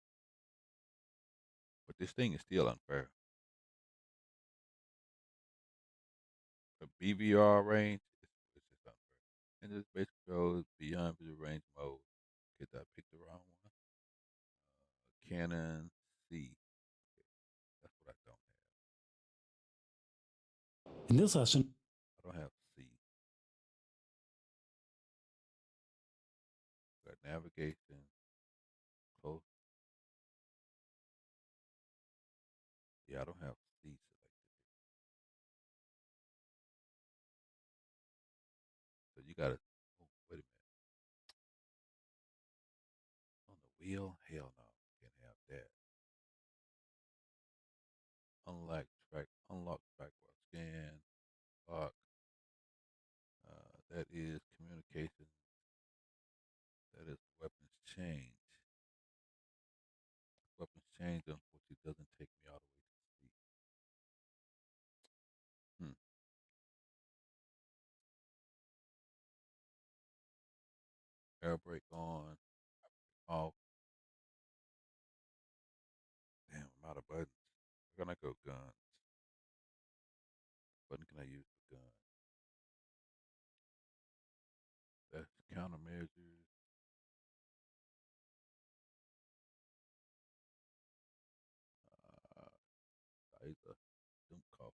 But this thing is still unfair. The BVR range is just unfair. And this basic controls beyond visual range mode. Get that pick the wrong one. Canon C. Okay, that's what I don't have. In this lesson, I don't have C. Got navigation, close. Yeah, I don't have C selected. So you gotta. Oh, wait a minute. On the wheel? Hell no. Can't have that. Unlock track while scan. Lock. That is communication. That is weapons change. Weapons change, unfortunately, doesn't take me all the way to C. Hmm. Air brake on. Off. Damn, I'm out of buttons. Where can I go? Guns. Button can I use for guns? That's countermeasures. Uh, either them cough.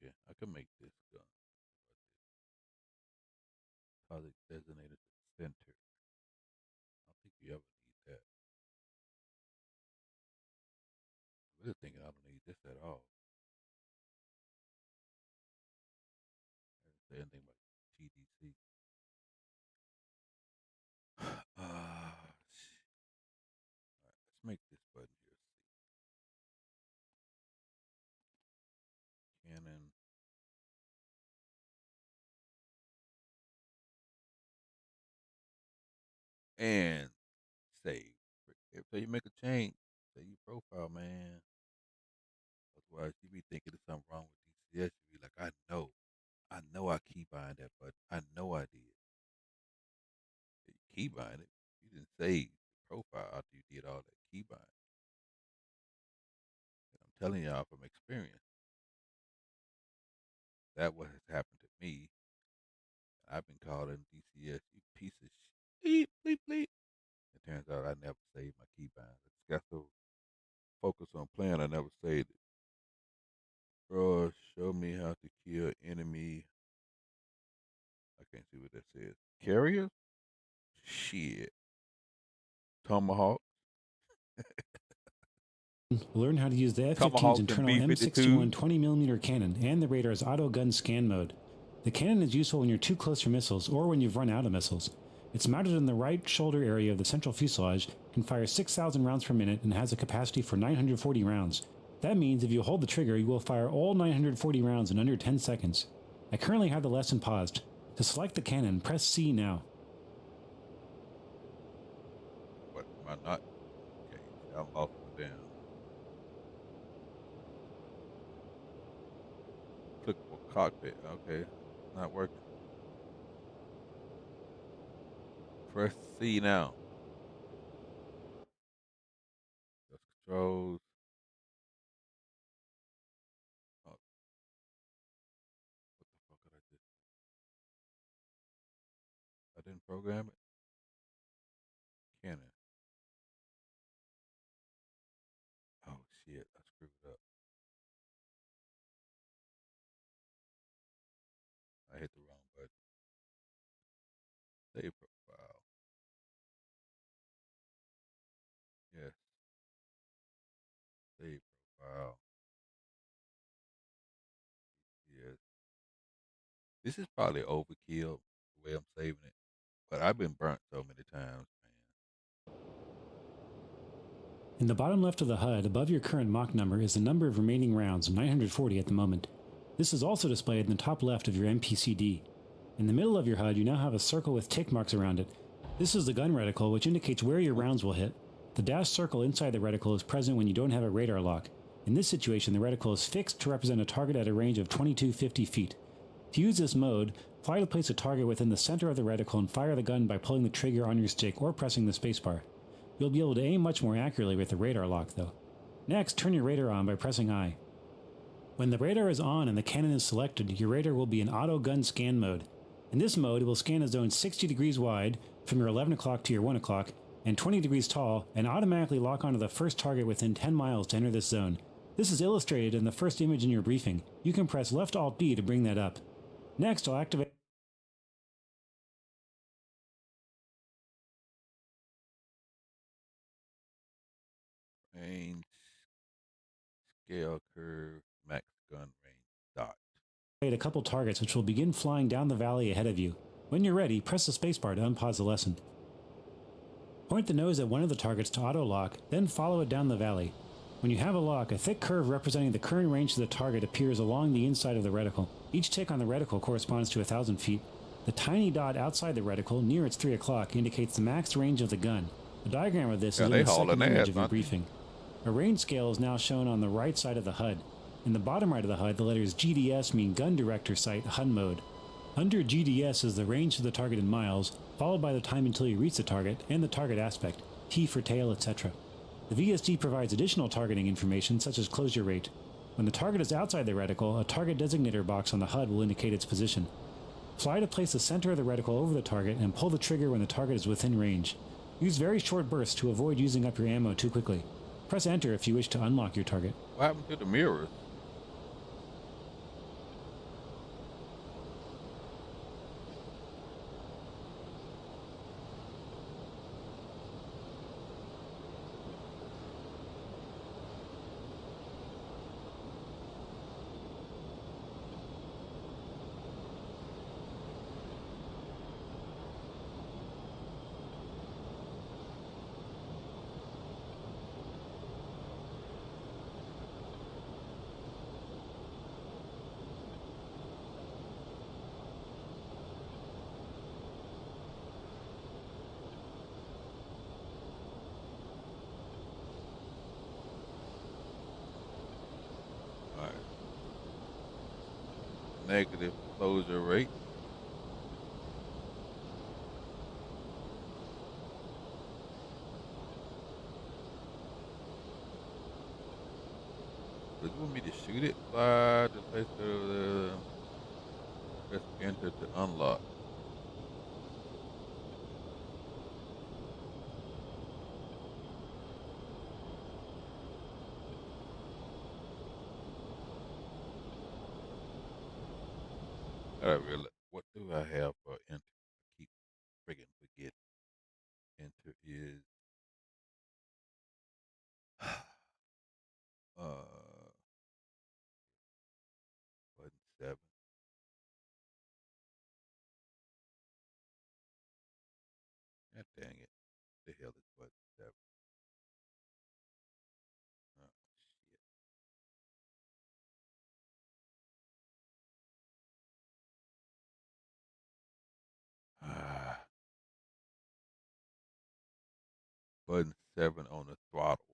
Okay, I can make this gun. Target designated center. I don't think you ever need that. I'm really thinking I don't need this at all. I didn't say anything about TDC. All right, let's make this and and save. If you make a change, save your profile, man. Otherwise, you be thinking there's something wrong with DCS. You be like, I know I keep buying that, but I know I did. You keep buying it. You didn't save the profile after you did all that key buying. And I'm telling y'all from experience, that what has happened to me. I've been calling DCS, you piece of shit, bleep, bleep. It turns out I never saved my key binds. I just got so focused on playing, I never saved it. Bro, show me how to kill enemy. I can't see what that says. Carriers? Shit. Tomahawk. Learn how to use the F-15's Tomahawks and internal M61 B-52s. 20mm cannon and the radar's auto gun scan mode. The cannon is useful when you're too close for missiles or when you've run out of missiles. It's mounted in the right shoulder area of the central fuselage, can fire 6,000 rounds per minute, and has a capacity for 940 rounds. That means if you hold the trigger, you will fire all 940 rounds in under 10 seconds. I currently have the lesson paused. To select the cannon, press C now. What, am I not? Okay, I lost the damn. Clickable cockpit. Okay, not working. Press C now. That's controls. Oh, what the fuck did I just? I didn't program it. Cannon. Oh shit, I screwed up. I hit the wrong button. Save profile. Yes, save profile. Yes. This is probably overkill the way I'm saving it, but I've been burnt so many times, man. In the bottom left of the HUD, above your current Mach number, is the number of remaining rounds, 940 at the moment. This is also displayed in the top left of your MPCD. In the middle of your HUD, you now have a circle with tick marks around it. This is the gun reticle, which indicates where your rounds will hit. The dashed circle inside the reticle is present when you don't have a radar lock. In this situation, the reticle is fixed to represent a target at a range of 2250 feet. To use this mode, fly to place a target within the center of the reticle and fire the gun by pulling the trigger on your stick or pressing the spacebar. You'll be able to aim much more accurately with the radar lock, though. Next, turn your radar on by pressing I. When the radar is on and the cannon is selected, your radar will be in auto gun scan mode. In this mode, it will scan a zone 60 degrees wide from your 11 o'clock to your 1 o'clock and 20 degrees tall and automatically lock onto the first target within 10 miles to enter this zone. This is illustrated in the first image in your briefing. You can press left Alt B to bring that up. Next, I'll activate Range, scale curve, max gun range, dot. a couple targets which will begin flying down the valley ahead of you. When you're ready, press the spacebar to unpause the lesson. Point the nose at one of the targets to auto-lock, then follow it down the valley. When you have a lock, a thick curve representing the current range of the target appears along the inside of the reticle. Each tick on the reticle corresponds to 1,000 feet. The tiny dot outside the reticle, near its 3 o'clock, indicates the max range of the gun. A diagram of this is in the second image of your briefing. A range scale is now shown on the right side of the HUD. In the bottom right of the HUD, the letters GDS mean Gun Director Sight HUD mode. Under GDS is the range of the target in miles, followed by the time until you reach the target and the target aspect, T for tail, etc. The VSD provides additional targeting information such as closure rate. When the target is outside the reticle, a target designator box on the HUD will indicate its position. Fly to place the center of the reticle over the target and pull the trigger when the target is within range. Use very short bursts to avoid using up your ammo too quickly. Press enter if you wish to unlock your target. What happened to the mirrors? negative closure rate. Does you want me to shoot it? Slide the place press enter to unlock. I don't really. What do I have for enter? I keep friggin' forgetting. Enter is button 7. God dang it. The hell is button 7? Oh, shit. Ah, button 7 on the throttle.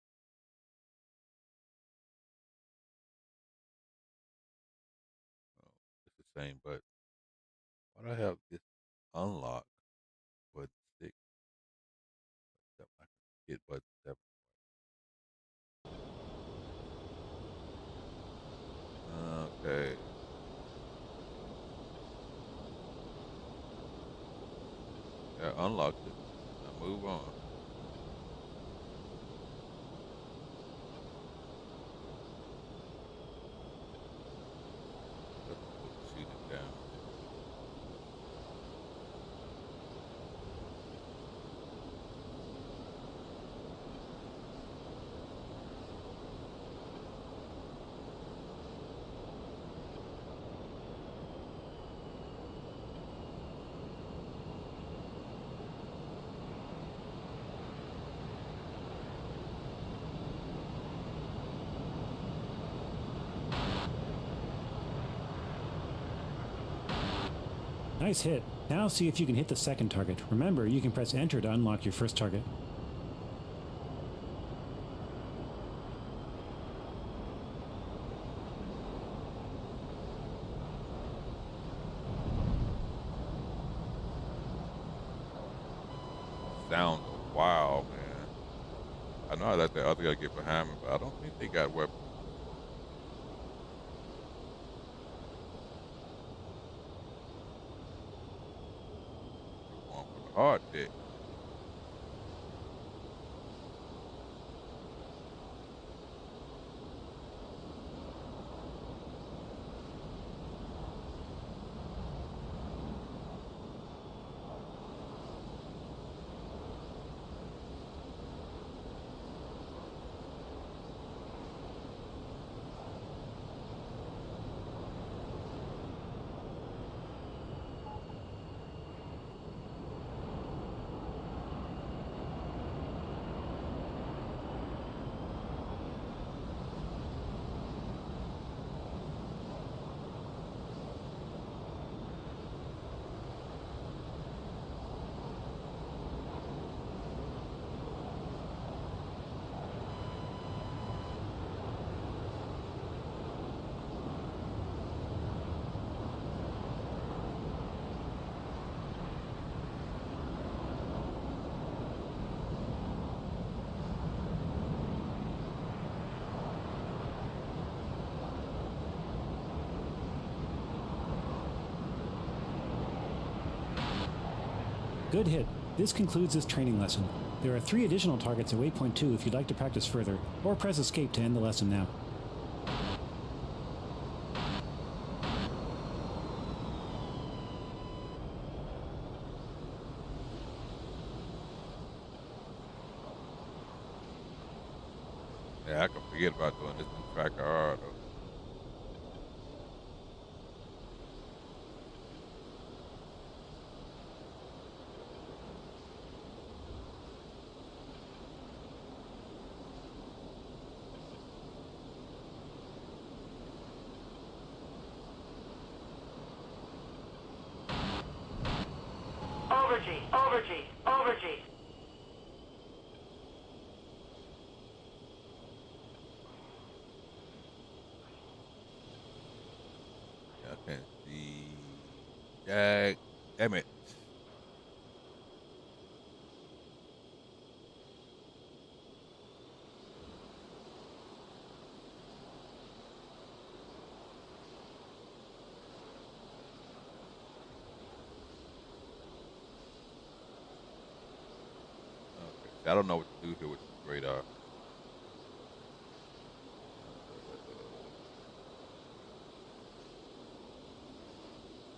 Oh, it's the same button. Why do I have this unlock button 6? I can hit button 7. Okay. Yeah, unlocked it. Now move on. That's supposed to shoot it down. Nice hit. Now see if you can hit the second target. Remember, you can press enter to unlock your first target. Sounds a while, man. I know I let that other guy get behind me, but I don't think they got weapons. They're going for the hard dick. Good hit. This concludes this training lesson. There are 3 additional targets at waypoint 2 if you'd like to practice further, or press escape to end the lesson now. Yeah, I can forget about doing this in Tracker R though. Overgy. Yeah, I Can't see. Jack. Damn it. Okay. I don't know what to do here with this radar.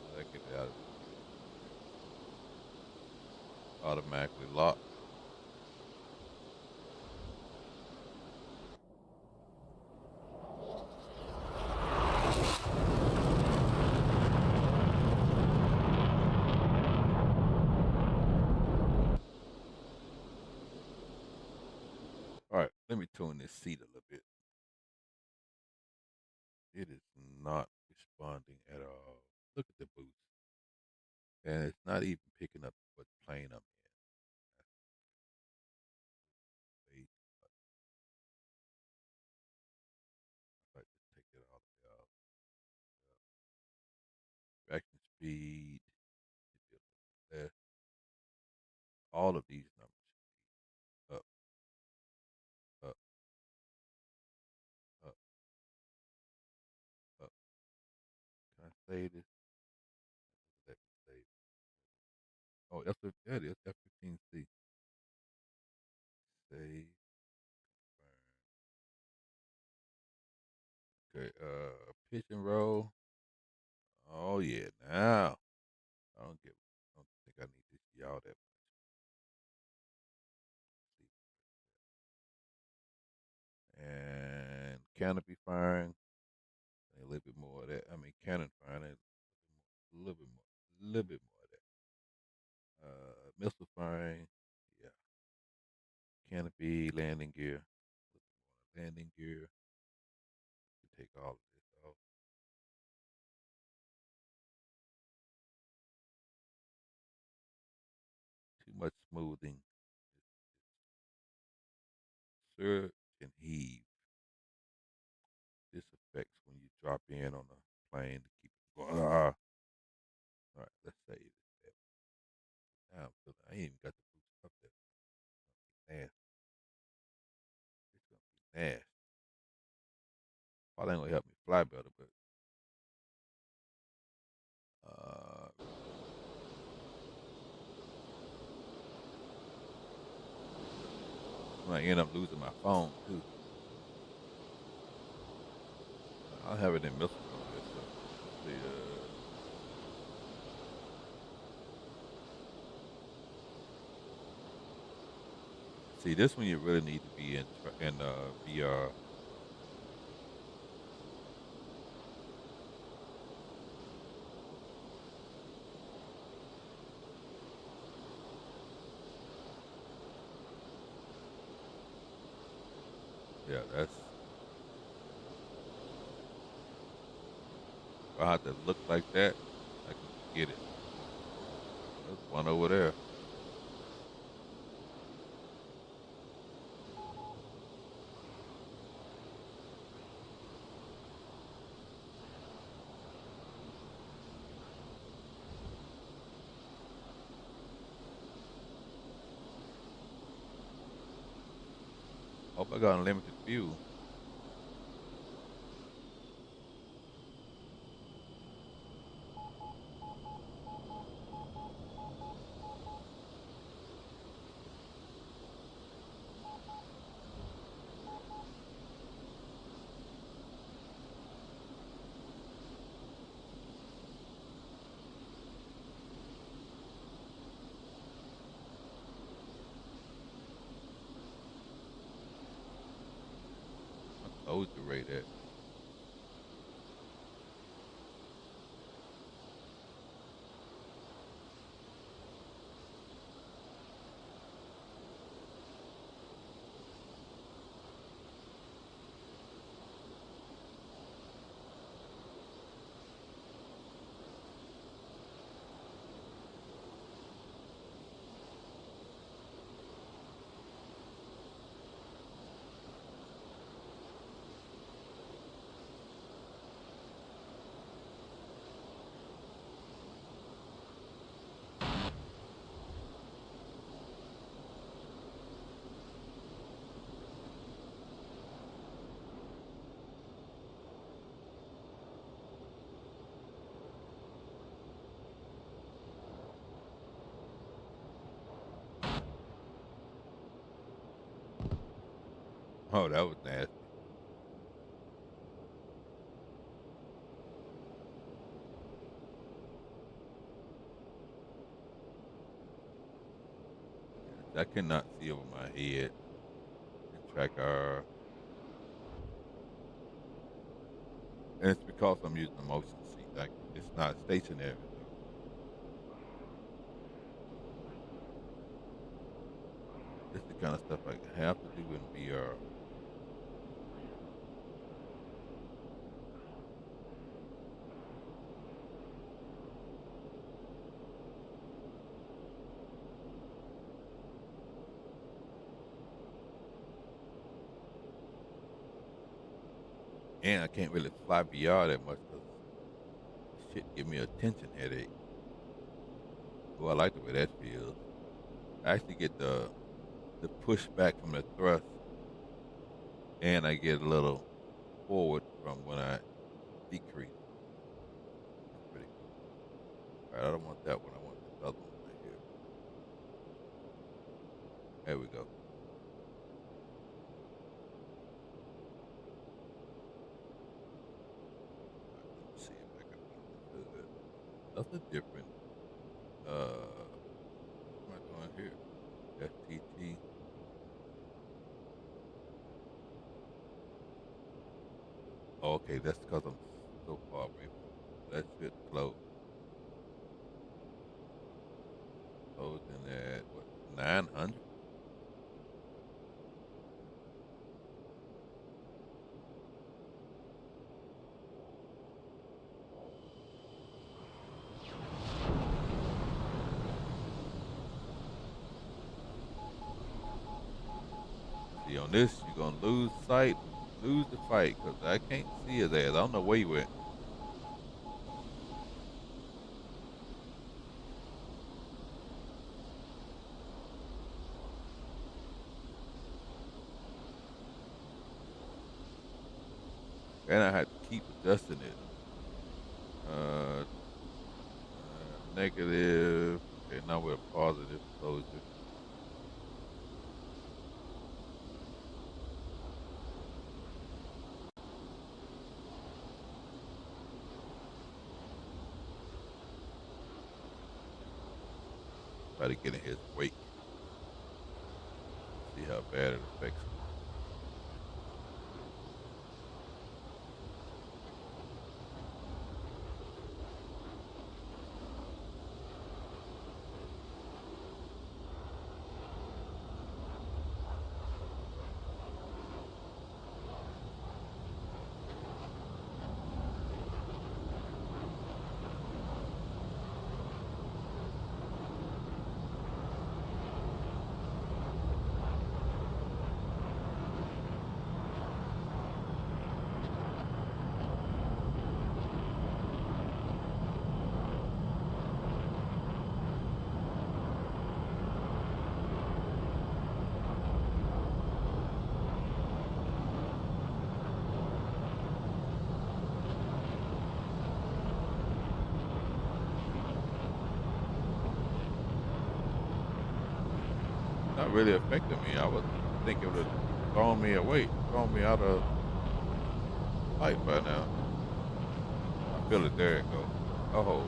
How do I get it out of this view? Automatically lock. All right, let me tune this seat a little bit. It is not responding at all. Look at the boost. And it's not even picking up what plane I'm in. Wait, if I just take it all the way out. Reaction speed. Less. All of these numbers. Up, up, up, up. Can I save this? Let me save. Oh, there it is. F15C. Save. Okay. Pitch and roll. Oh yeah. Now I don't think I need to see all that. And canopy firing. A little bit more of that. I mean, cannon firing. A little bit more. A little bit more of that. Missile firing. Yeah. Canopy landing gear. Landing gear. Take all of this off. Too much smoothing. Surge and heave. This affects when you drop in on a plane to keep it going. All right, let's save it. Now I'm feeling, I ain't even got the boost up there. Nasty. It's gonna be nasty. Probably ain't gonna help me fly better, but I might end up losing my phone too. I'll have it in missiles on this. So see, this one you really need to be in VR. Yeah, that's. If I have to look like that, I can forget it. There's one over there. Hope I got unlimited fuel. I told you right that. Oh, that was nasty. Yes, I cannot see over my head and track our. And it's because I'm using the motion seat. Like it's not stationary. So this is the kind of stuff I have to do in VR. And I can't really fly VR that much because shit give me a tension headache. Oh, I like the way that feels. I actually get the pushback from the thrust, and I get a little forward from when I decrease. That's pretty cool. All right, I don't want that one. I want this other one right here. There we go. All right, let me see if I can run this hood. Nothing different. What am I doing here? FTT. Oh, okay, that's because I'm so far away from it. That should close. Closing at what, 900? See, on this, you're gonna lose sight, lose the fight, because I can't see his ass. I don't know where he went. And I had to keep adjusting it. Uh, Negative. Okay, now we're positive closure. Try to get in his wake. See how bad it affects him. Not really affecting me. I was thinking it would have thrown me away, thrown me out of sight by now. I feel it. There it go. Oh,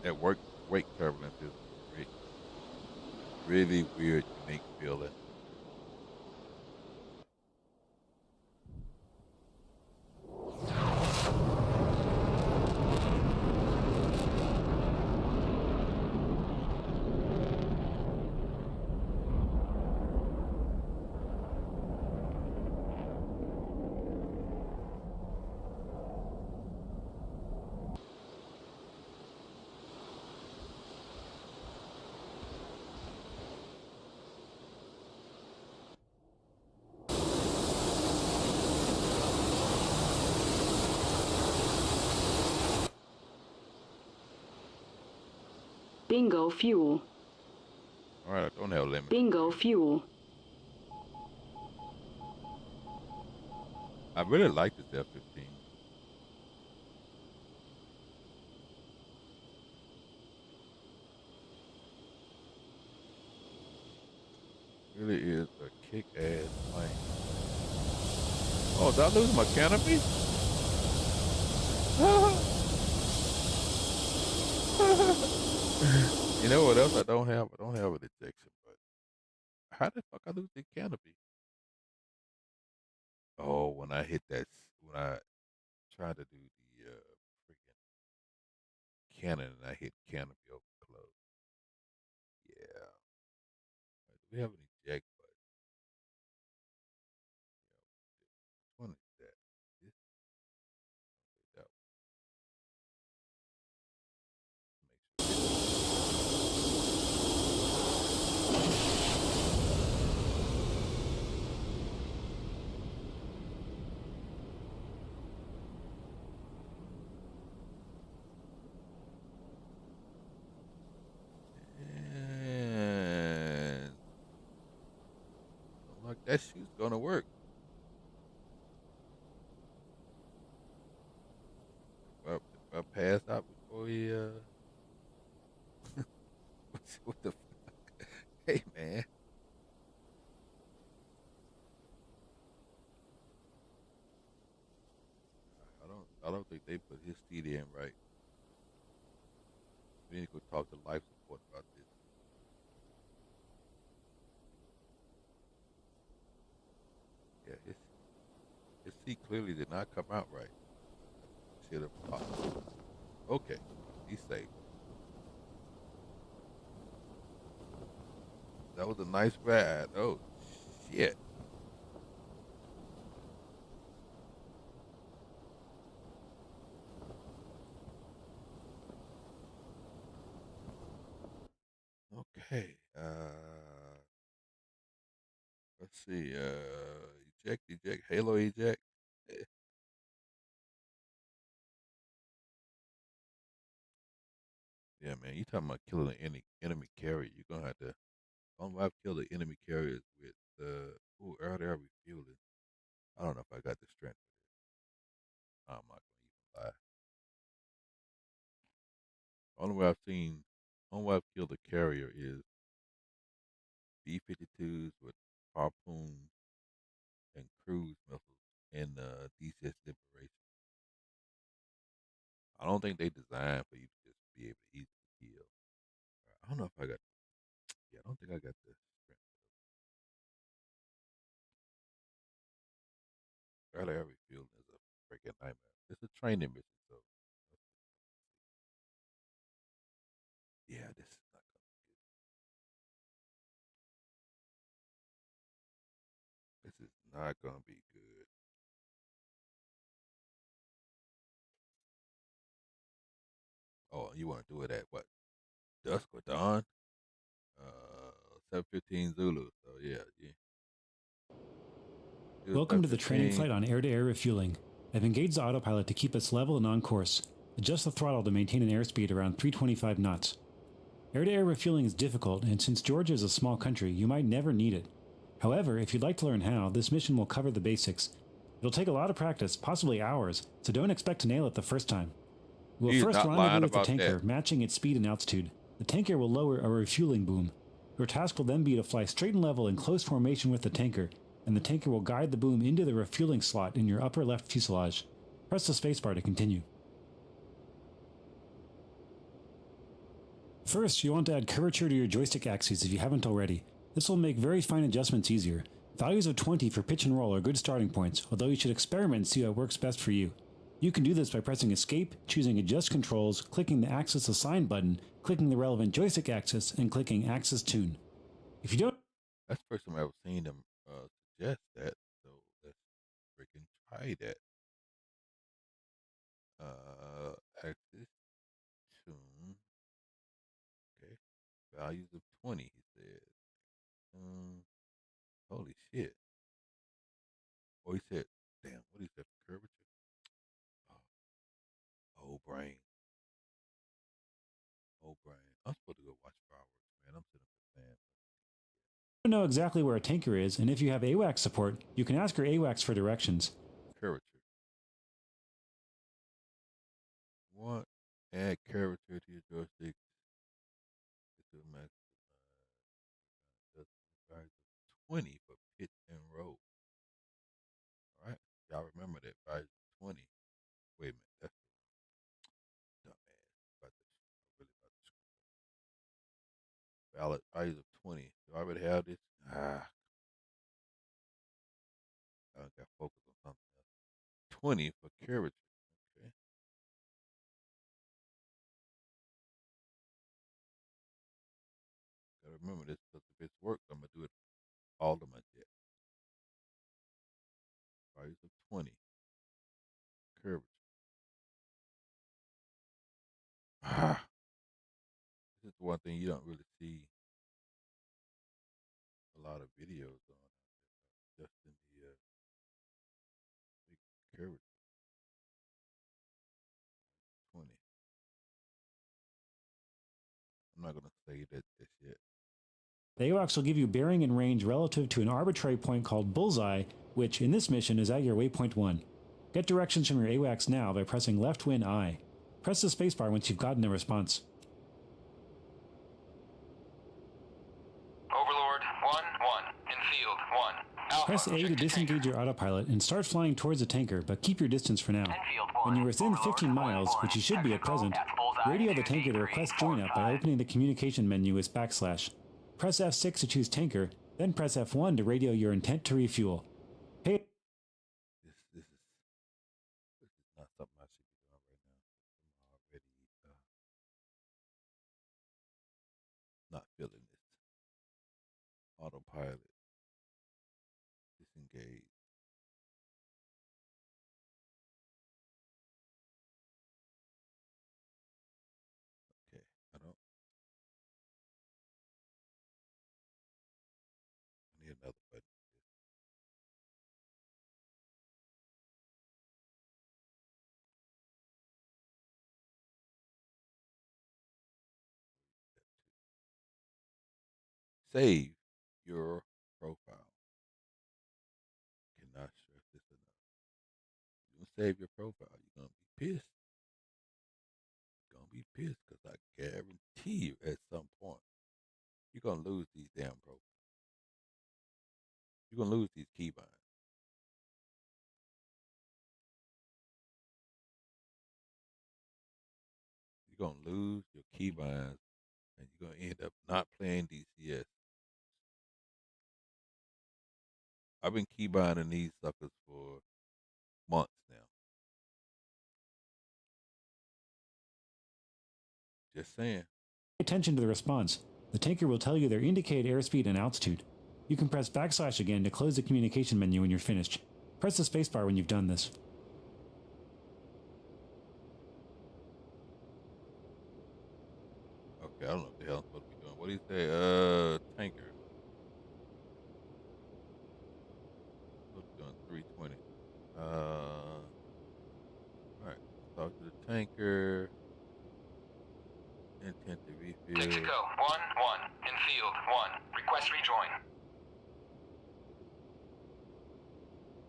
that work wake turbulence is great. Really weird, unique feeling. Bingo fuel. All right, I don't have limit. Bingo fuel. I really like this F-15. Really is a kick-ass plane. Oh, did I lose my canopy? You know what else I don't have? I don't have an ejection button. How the fuck I lose the canopy? Oh, when I hit that, when I tried to do the freaking cannon and I hit canopy over close. Yeah. Do we have an eject button? Which one is that? This? That one. Make sure and don't like that shoe's gonna work. If I pass out before he what the fuck? Hey man. I don't think they put his seat in right. We need to go talk to life support about this. Yeah, his seat clearly did not come out right. Should have talked. Okay, he's safe. That was a nice ride. Oh shit. Okay. Let's see. Eject, Halo eject. Yeah, man. You talking about killing an enemy carrier? You're gonna have to. Only way I've killed the enemy carriers with early refueling. I don't know if I got the strength for this. I'm not gonna even lie. Only way I've killed a carrier is B-52s with harpoons and cruise missiles in DCS Liberation. I don't think they designed for you to just be able to easily kill. I don't know if I got. Yeah, I don't think I got the strength. Early refueling is a freaking nightmare. It's a training mission, so yeah, this is not gonna. This is not gonna be good. Oh, you want to do it at what? Dusk or dawn? 7:15 Zulu. So yeah, yeah. Welcome to the training flight on air-to-air refueling. I've engaged the autopilot to keep us level and on course. Adjust the throttle to maintain an airspeed around 325 knots. Air-to-air refueling is difficult, and since Georgia is a small country, you might never need it. However, if you'd like to learn how, this mission will cover the basics. It'll take a lot of practice, possibly hours, so don't expect to nail it the first time. We'll first rendezvous with the tanker, matching its speed and altitude. The tanker will lower a refueling boom. Your task will then be to fly straight and level in close formation with the tanker, and the tanker will guide the boom into the refueling slot in your upper left fuselage. Press the spacebar to continue. First, you want to add curvature to your joystick axes if you haven't already. This will make very fine adjustments easier. Values of 20 for pitch and roll are good starting points, although you should experiment and see what works best for you. You can do this by pressing Escape, choosing Adjust Controls, clicking the Axis Assign button, clicking the relevant joystick axis, and clicking Axis Tune. If you don't... That's the first time I've ever seen them suggest that, so let's freaking try that. Axis Tune. Okay. Values of 20, he said. Holy shit. Oh, he said, damn, what he said, curvature? Oh, brain. Oh, brain. I'm supposed to go To know exactly where a tanker is, and if you have AWACS support, you can ask your AWACS for directions. Curvature. What? Add curvature to your joystick. To the max. That's 20 for pitch and roll. All right. Y'all remember that. Ryzen 20. Wait a minute. That's dumbass. About this. I'm really about to screw up. Valid price of 20. Do I already have this? I got focused on something else. 20 for curvature. Okay. Gotta remember this because if it's worked, I'm gonna do it all of my jet. Price of 20. Curvature. This is the one thing you don't really see a lot of videos on. Just in the big curvature. 20. I'm not gonna say that just yet. The AWACS will give you bearing and range relative to an arbitrary point called bullseye, which in this mission is at your waypoint 1. Get directions from your AWACS now by pressing left win I. Press the spacebar once you've gotten a response. Overlord 1-1. In field 1. Alpha, Press A to disengage your autopilot and start flying towards the tanker, but keep your distance for now. When you're within 15 miles, which you should be at present, radio the tanker to request join up by opening the communication menu with \. Press F6 to choose tanker, then press F1 to radio your intent to refuel. Hey. This is not something I should be doing right now. I'm already not feeling this. Autopilot. Disengage. Okay, I need another button. Save your profile. Cannot stress this enough. You don't save your profile, you're gonna be pissed. You're gonna be pissed because I guarantee you at some point you're gonna lose these damn profiles. You're gonna lose these keybinds. You're gonna lose your keybinds and you're gonna end up not playing DCS. I've been keybinding these suckers for months now. Just saying. Pay attention to the response. The tanker will tell you their indicated airspeed and altitude. You can press \/ again to close the communication menu when you're finished. Press the spacebar when you've done this. Okay, I don't know what the hell I'm supposed to be doing. What do you say? Tanker. Supposed to be doing 320. Alright. Talk to the tanker. Intent to refill. Texaco 1-1. In field 1. Request rejoin.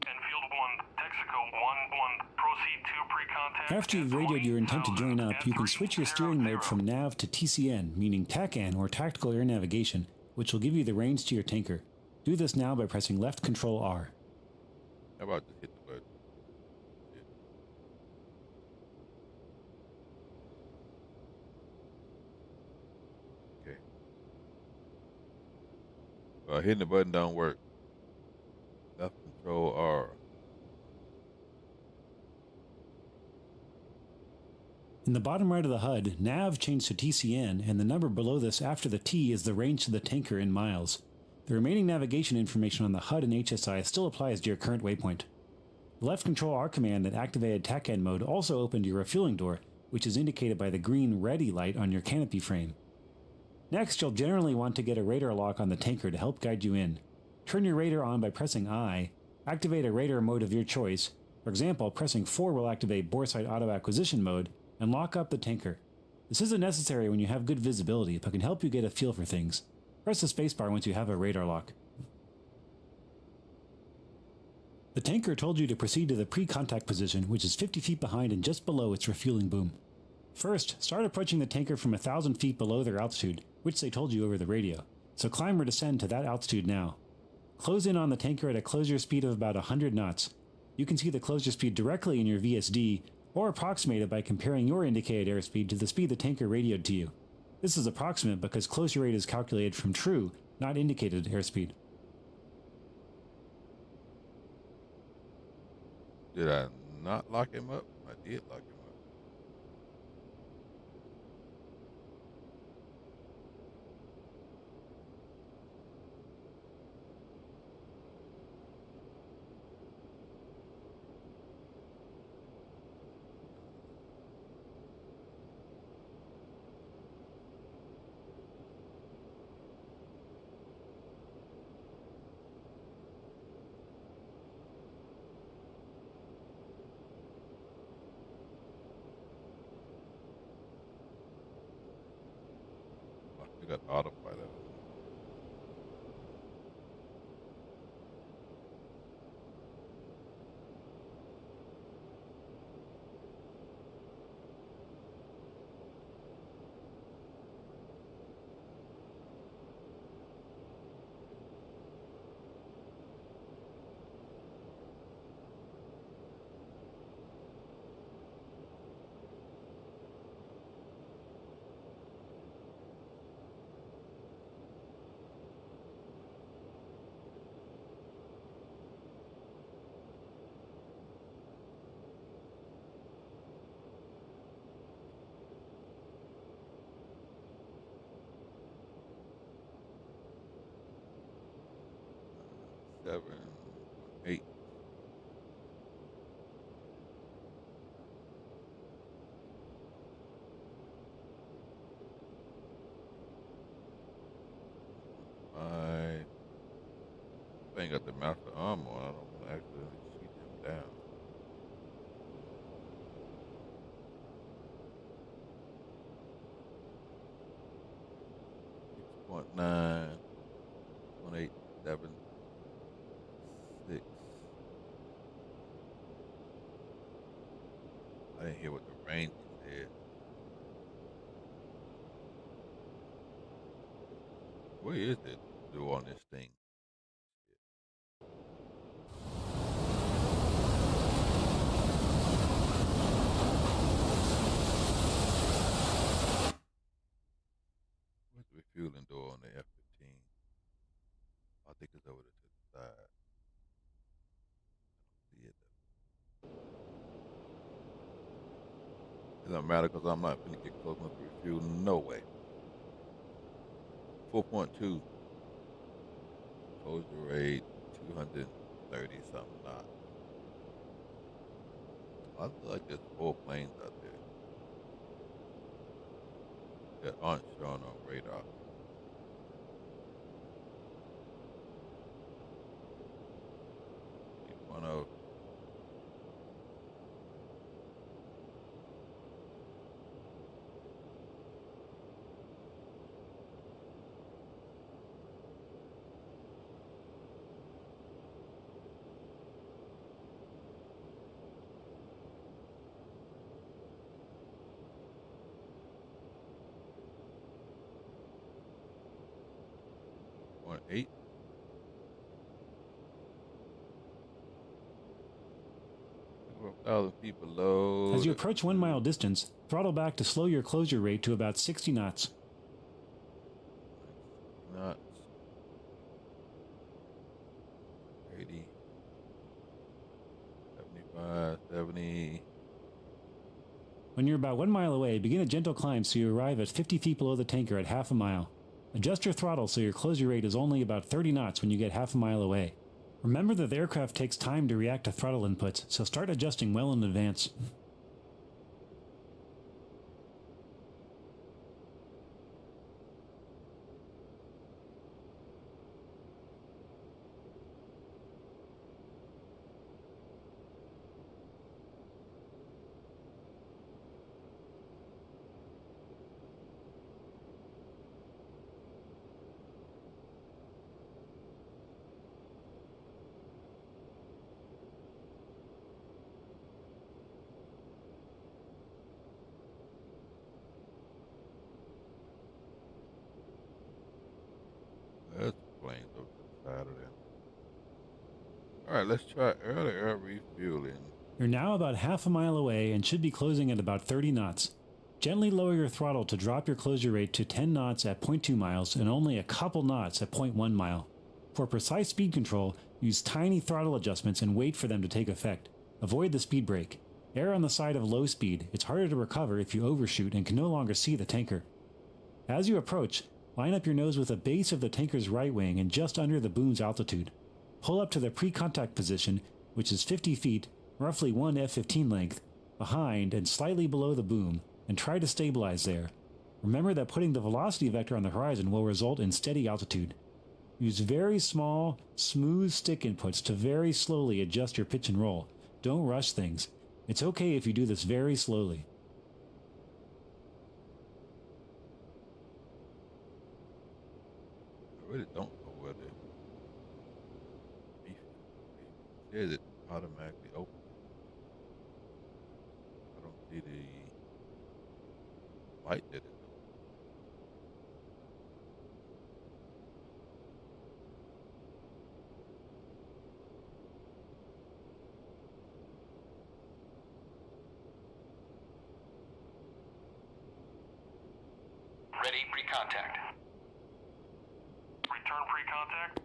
In field 1. Texaco 1-1. Proceed to pre-contact. After you've radioed your intent to join up, you can switch your steering mode from nav to TCN, meaning TACAN or Tactical Air Navigation, which will give you the range to your tanker. Do this now by pressing left Control R. How about just hit the button? Okay. Well, hitting the button don't work. Left Control R. In the bottom right of the HUD, nav changed to TCN, and the number below this after the T is the range to the tanker in miles. The remaining navigation information on the HUD and HSI still applies to your current waypoint. The left Control R command that activated TACAN mode also opened your refueling door, which is indicated by the green ready light on your canopy frame. Next, you'll generally want to get a radar lock on the tanker to help guide you in. Turn your radar on by pressing I, activate a radar mode of your choice. For example, pressing 4 will activate boresight auto acquisition mode, and lock up the tanker. This isn't necessary when you have good visibility, but can help you get a feel for things. Press the spacebar once you have a radar lock. The tanker told you to proceed to the pre-contact position, which is 50 feet behind and just below its refueling boom. First, start approaching the tanker from 1,000 feet below their altitude, which they told you over the radio. So climb or descend to that altitude now. Close in on the tanker at a closure speed of about 100 knots. You can see the closure speed directly in your VSD, or approximate it by comparing your indicated airspeed to the speed the tanker radioed to you. This is approximate because closure rate is calculated from true, not indicated airspeed. Did I not lock him up? I did lock him up. I still got autopilot on. Seven, 8. I ain't got the master arm on. I don't want to accidentally shoot him down. 6.9, 1.876. I didn't hear what the range said. What is it to do on this thing? What's the refueling door on the F-15? I think it's over to the side. See it. It don't matter because I'm not going to get close enough to refuel. No way. 4.2 closure rate, 230 something knots. I feel like there's 4 planes out there that aren't shown on radar. One of 1.8. We're 1,000 feet below. As you approach 1 mile distance, throttle back to slow your closure rate to about 60 knots. Knots. 80. 75, 70. When you're about 1 mile away, begin a gentle climb so you arrive at 50 feet below the tanker at half a mile. Adjust your throttle so your closure rate is only about 30 knots when you get half a mile away. Remember that the aircraft takes time to react to throttle inputs, so start adjusting well in advance. There's the planes over to the side of them. All right, let's try early air refueling. You're now about half a mile away and should be closing at about 30 knots. Gently lower your throttle to drop your closure rate to 10 knots at 0.2 miles and only a couple knots at 0.1 mile. For precise speed control, use tiny throttle adjustments and wait for them to take effect. Avoid the speed brake. Err on the side of low speed. It's harder to recover if you overshoot and can no longer see the tanker. As you approach, line up your nose with the base of the tanker's right wing and just under the boom's altitude. Pull up to the pre-contact position, which is 50 feet, roughly one F-15 length, behind and slightly below the boom, and try to stabilize there. Remember that putting the velocity vector on the horizon will result in steady altitude. Use very small, smooth stick inputs to very slowly adjust your pitch and roll. Don't rush things. It's okay if you do this very slowly. I really don't know where the refuel says it automatically opens. I don't see the light that it does. Ready, pre-contact. Return pre-contact.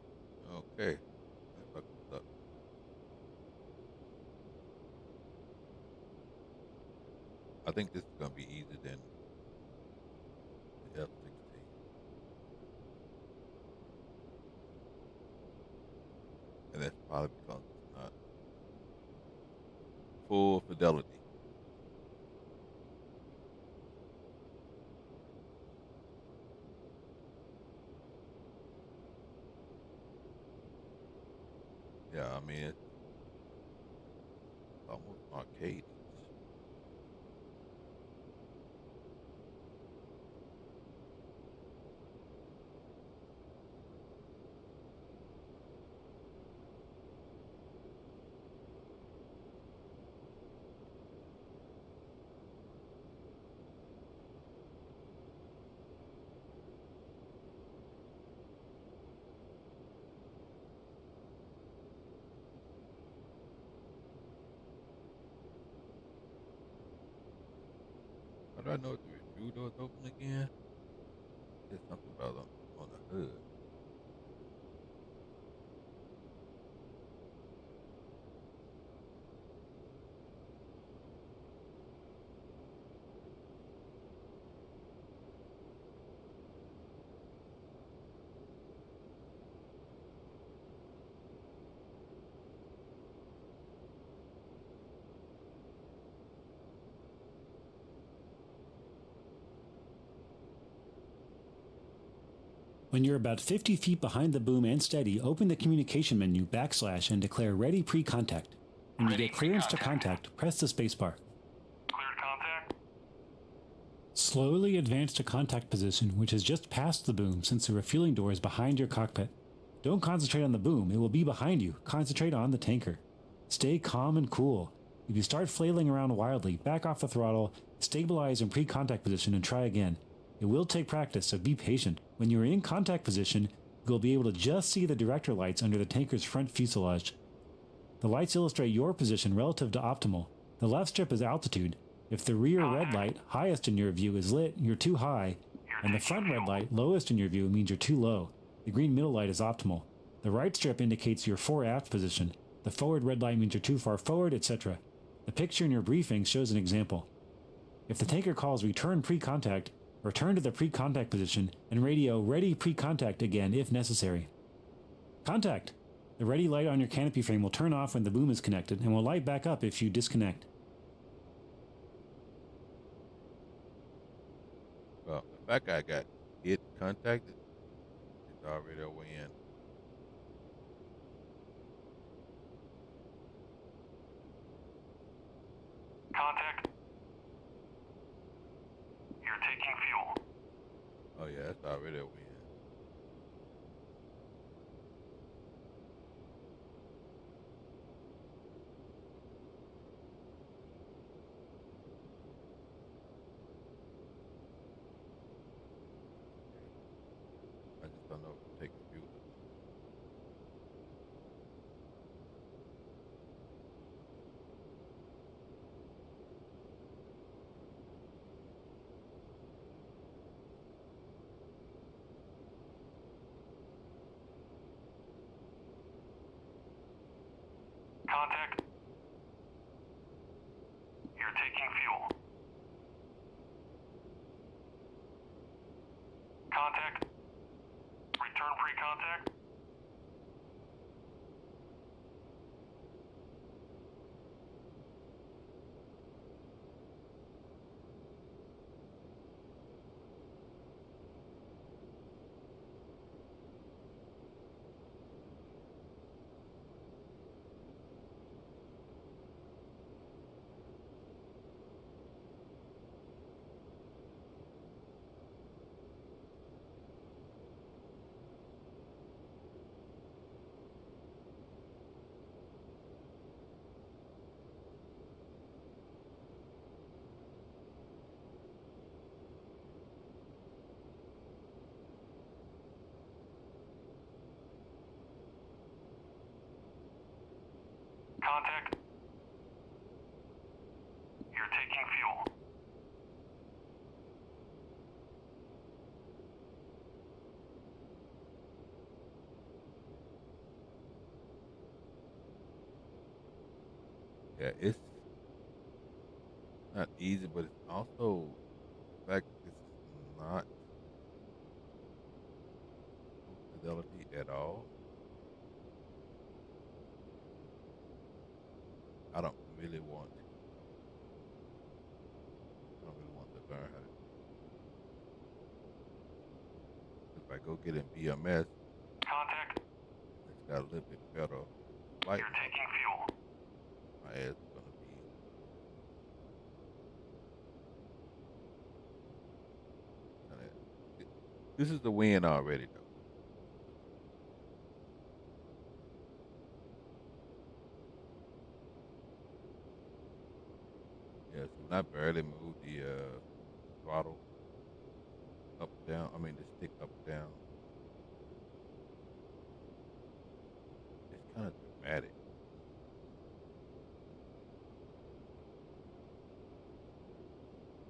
Okay. If I comes up. I think this is gonna be easier than the F-16. And that's probably because it's not full fidelity. Yeah, I mean, it's almost arcade. How do I know if the refuel door is open again? There's something about on the hood. When you're about 50 feet behind the boom and steady, open the communication menu / and declare Ready Pre-Contact. When you get clearance to contact, press the spacebar. Cleared contact. Slowly advance to contact position, which is just past the boom since the refueling door is behind your cockpit. Don't concentrate on the boom, it will be behind you. Concentrate on the tanker. Stay calm and cool. If you start flailing around wildly, back off the throttle, stabilize in pre-contact position and try again. It will take practice, so be patient. When you are in contact position, you'll be able to just see the director lights under the tanker's front fuselage. The lights illustrate your position relative to optimal. The left strip is altitude. If the rear red light, highest in your view, is lit, you're too high, and the front red light, lowest in your view, means you're too low. The green middle light is optimal. The right strip indicates your fore-aft position. The forward red light means you're too far forward, etc. The picture in your briefing shows an example. If the tanker calls return pre-contact, return to the pre-contact position and radio Ready Pre-Contact again if necessary. Contact! The ready light on your canopy frame will turn off when the boom is connected and will light back up if you disconnect. Well, the fact I got it contacted, it's already a win. Contact. You're taking fuel. Oh yeah, that's already a win. I just don't know if I'm taking fuel Contact. You're taking fuel. Contact. Return pre-contact. Contact. You're taking fuel. Yeah, it's not easy, but it's also the fact that this is not full fidelity at all. I don't really want to. I don't really want to learn how to do it. If I go get in BMS, Contact. and it's got a little bit better flight You're level, taking fuel. my ass is gonna be. Kinda, this is the win already, though. Yeah, so when I barely move the throttle up down, I mean the stick up down, it's kind of dramatic.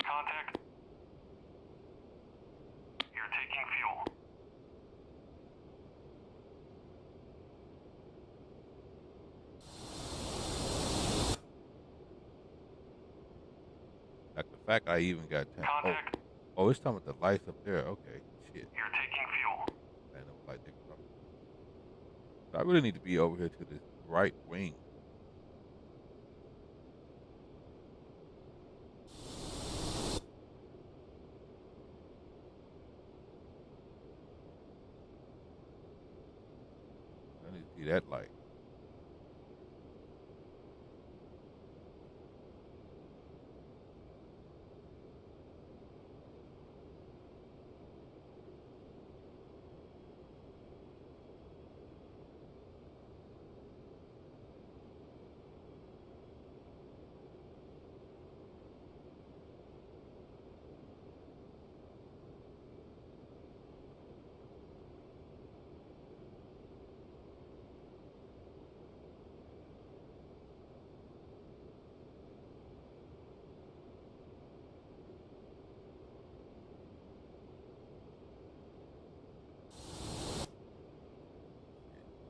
Contact. You're taking fuel. Like the fact I even got time. Contact. Oh, it's talking about the lights up there. Okay, shit. You're taking fuel. I didn't know what light they were talking about. So I really need to be over here to this right wing. I need to see that light.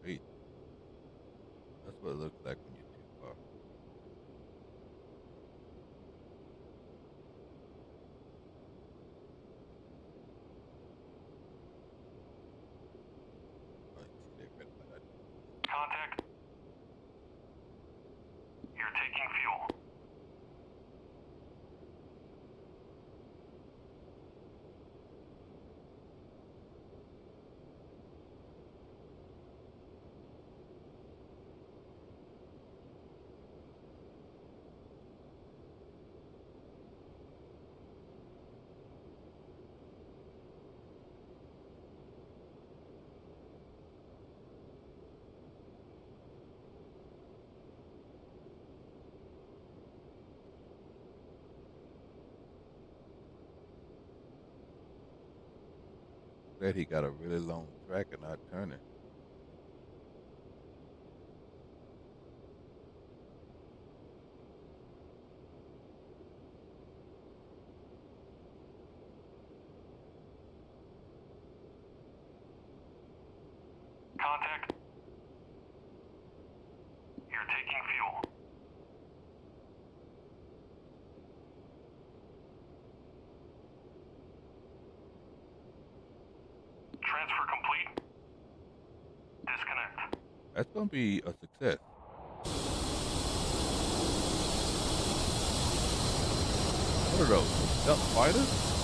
Wait, that's what it looks like when you're too far. Oh, you see that red light? Contact. You're taking fuel. Glad he got a really long track and not turning. Contact. You're taking fuel. That's gonna be a success. What are those? Stealth fighters?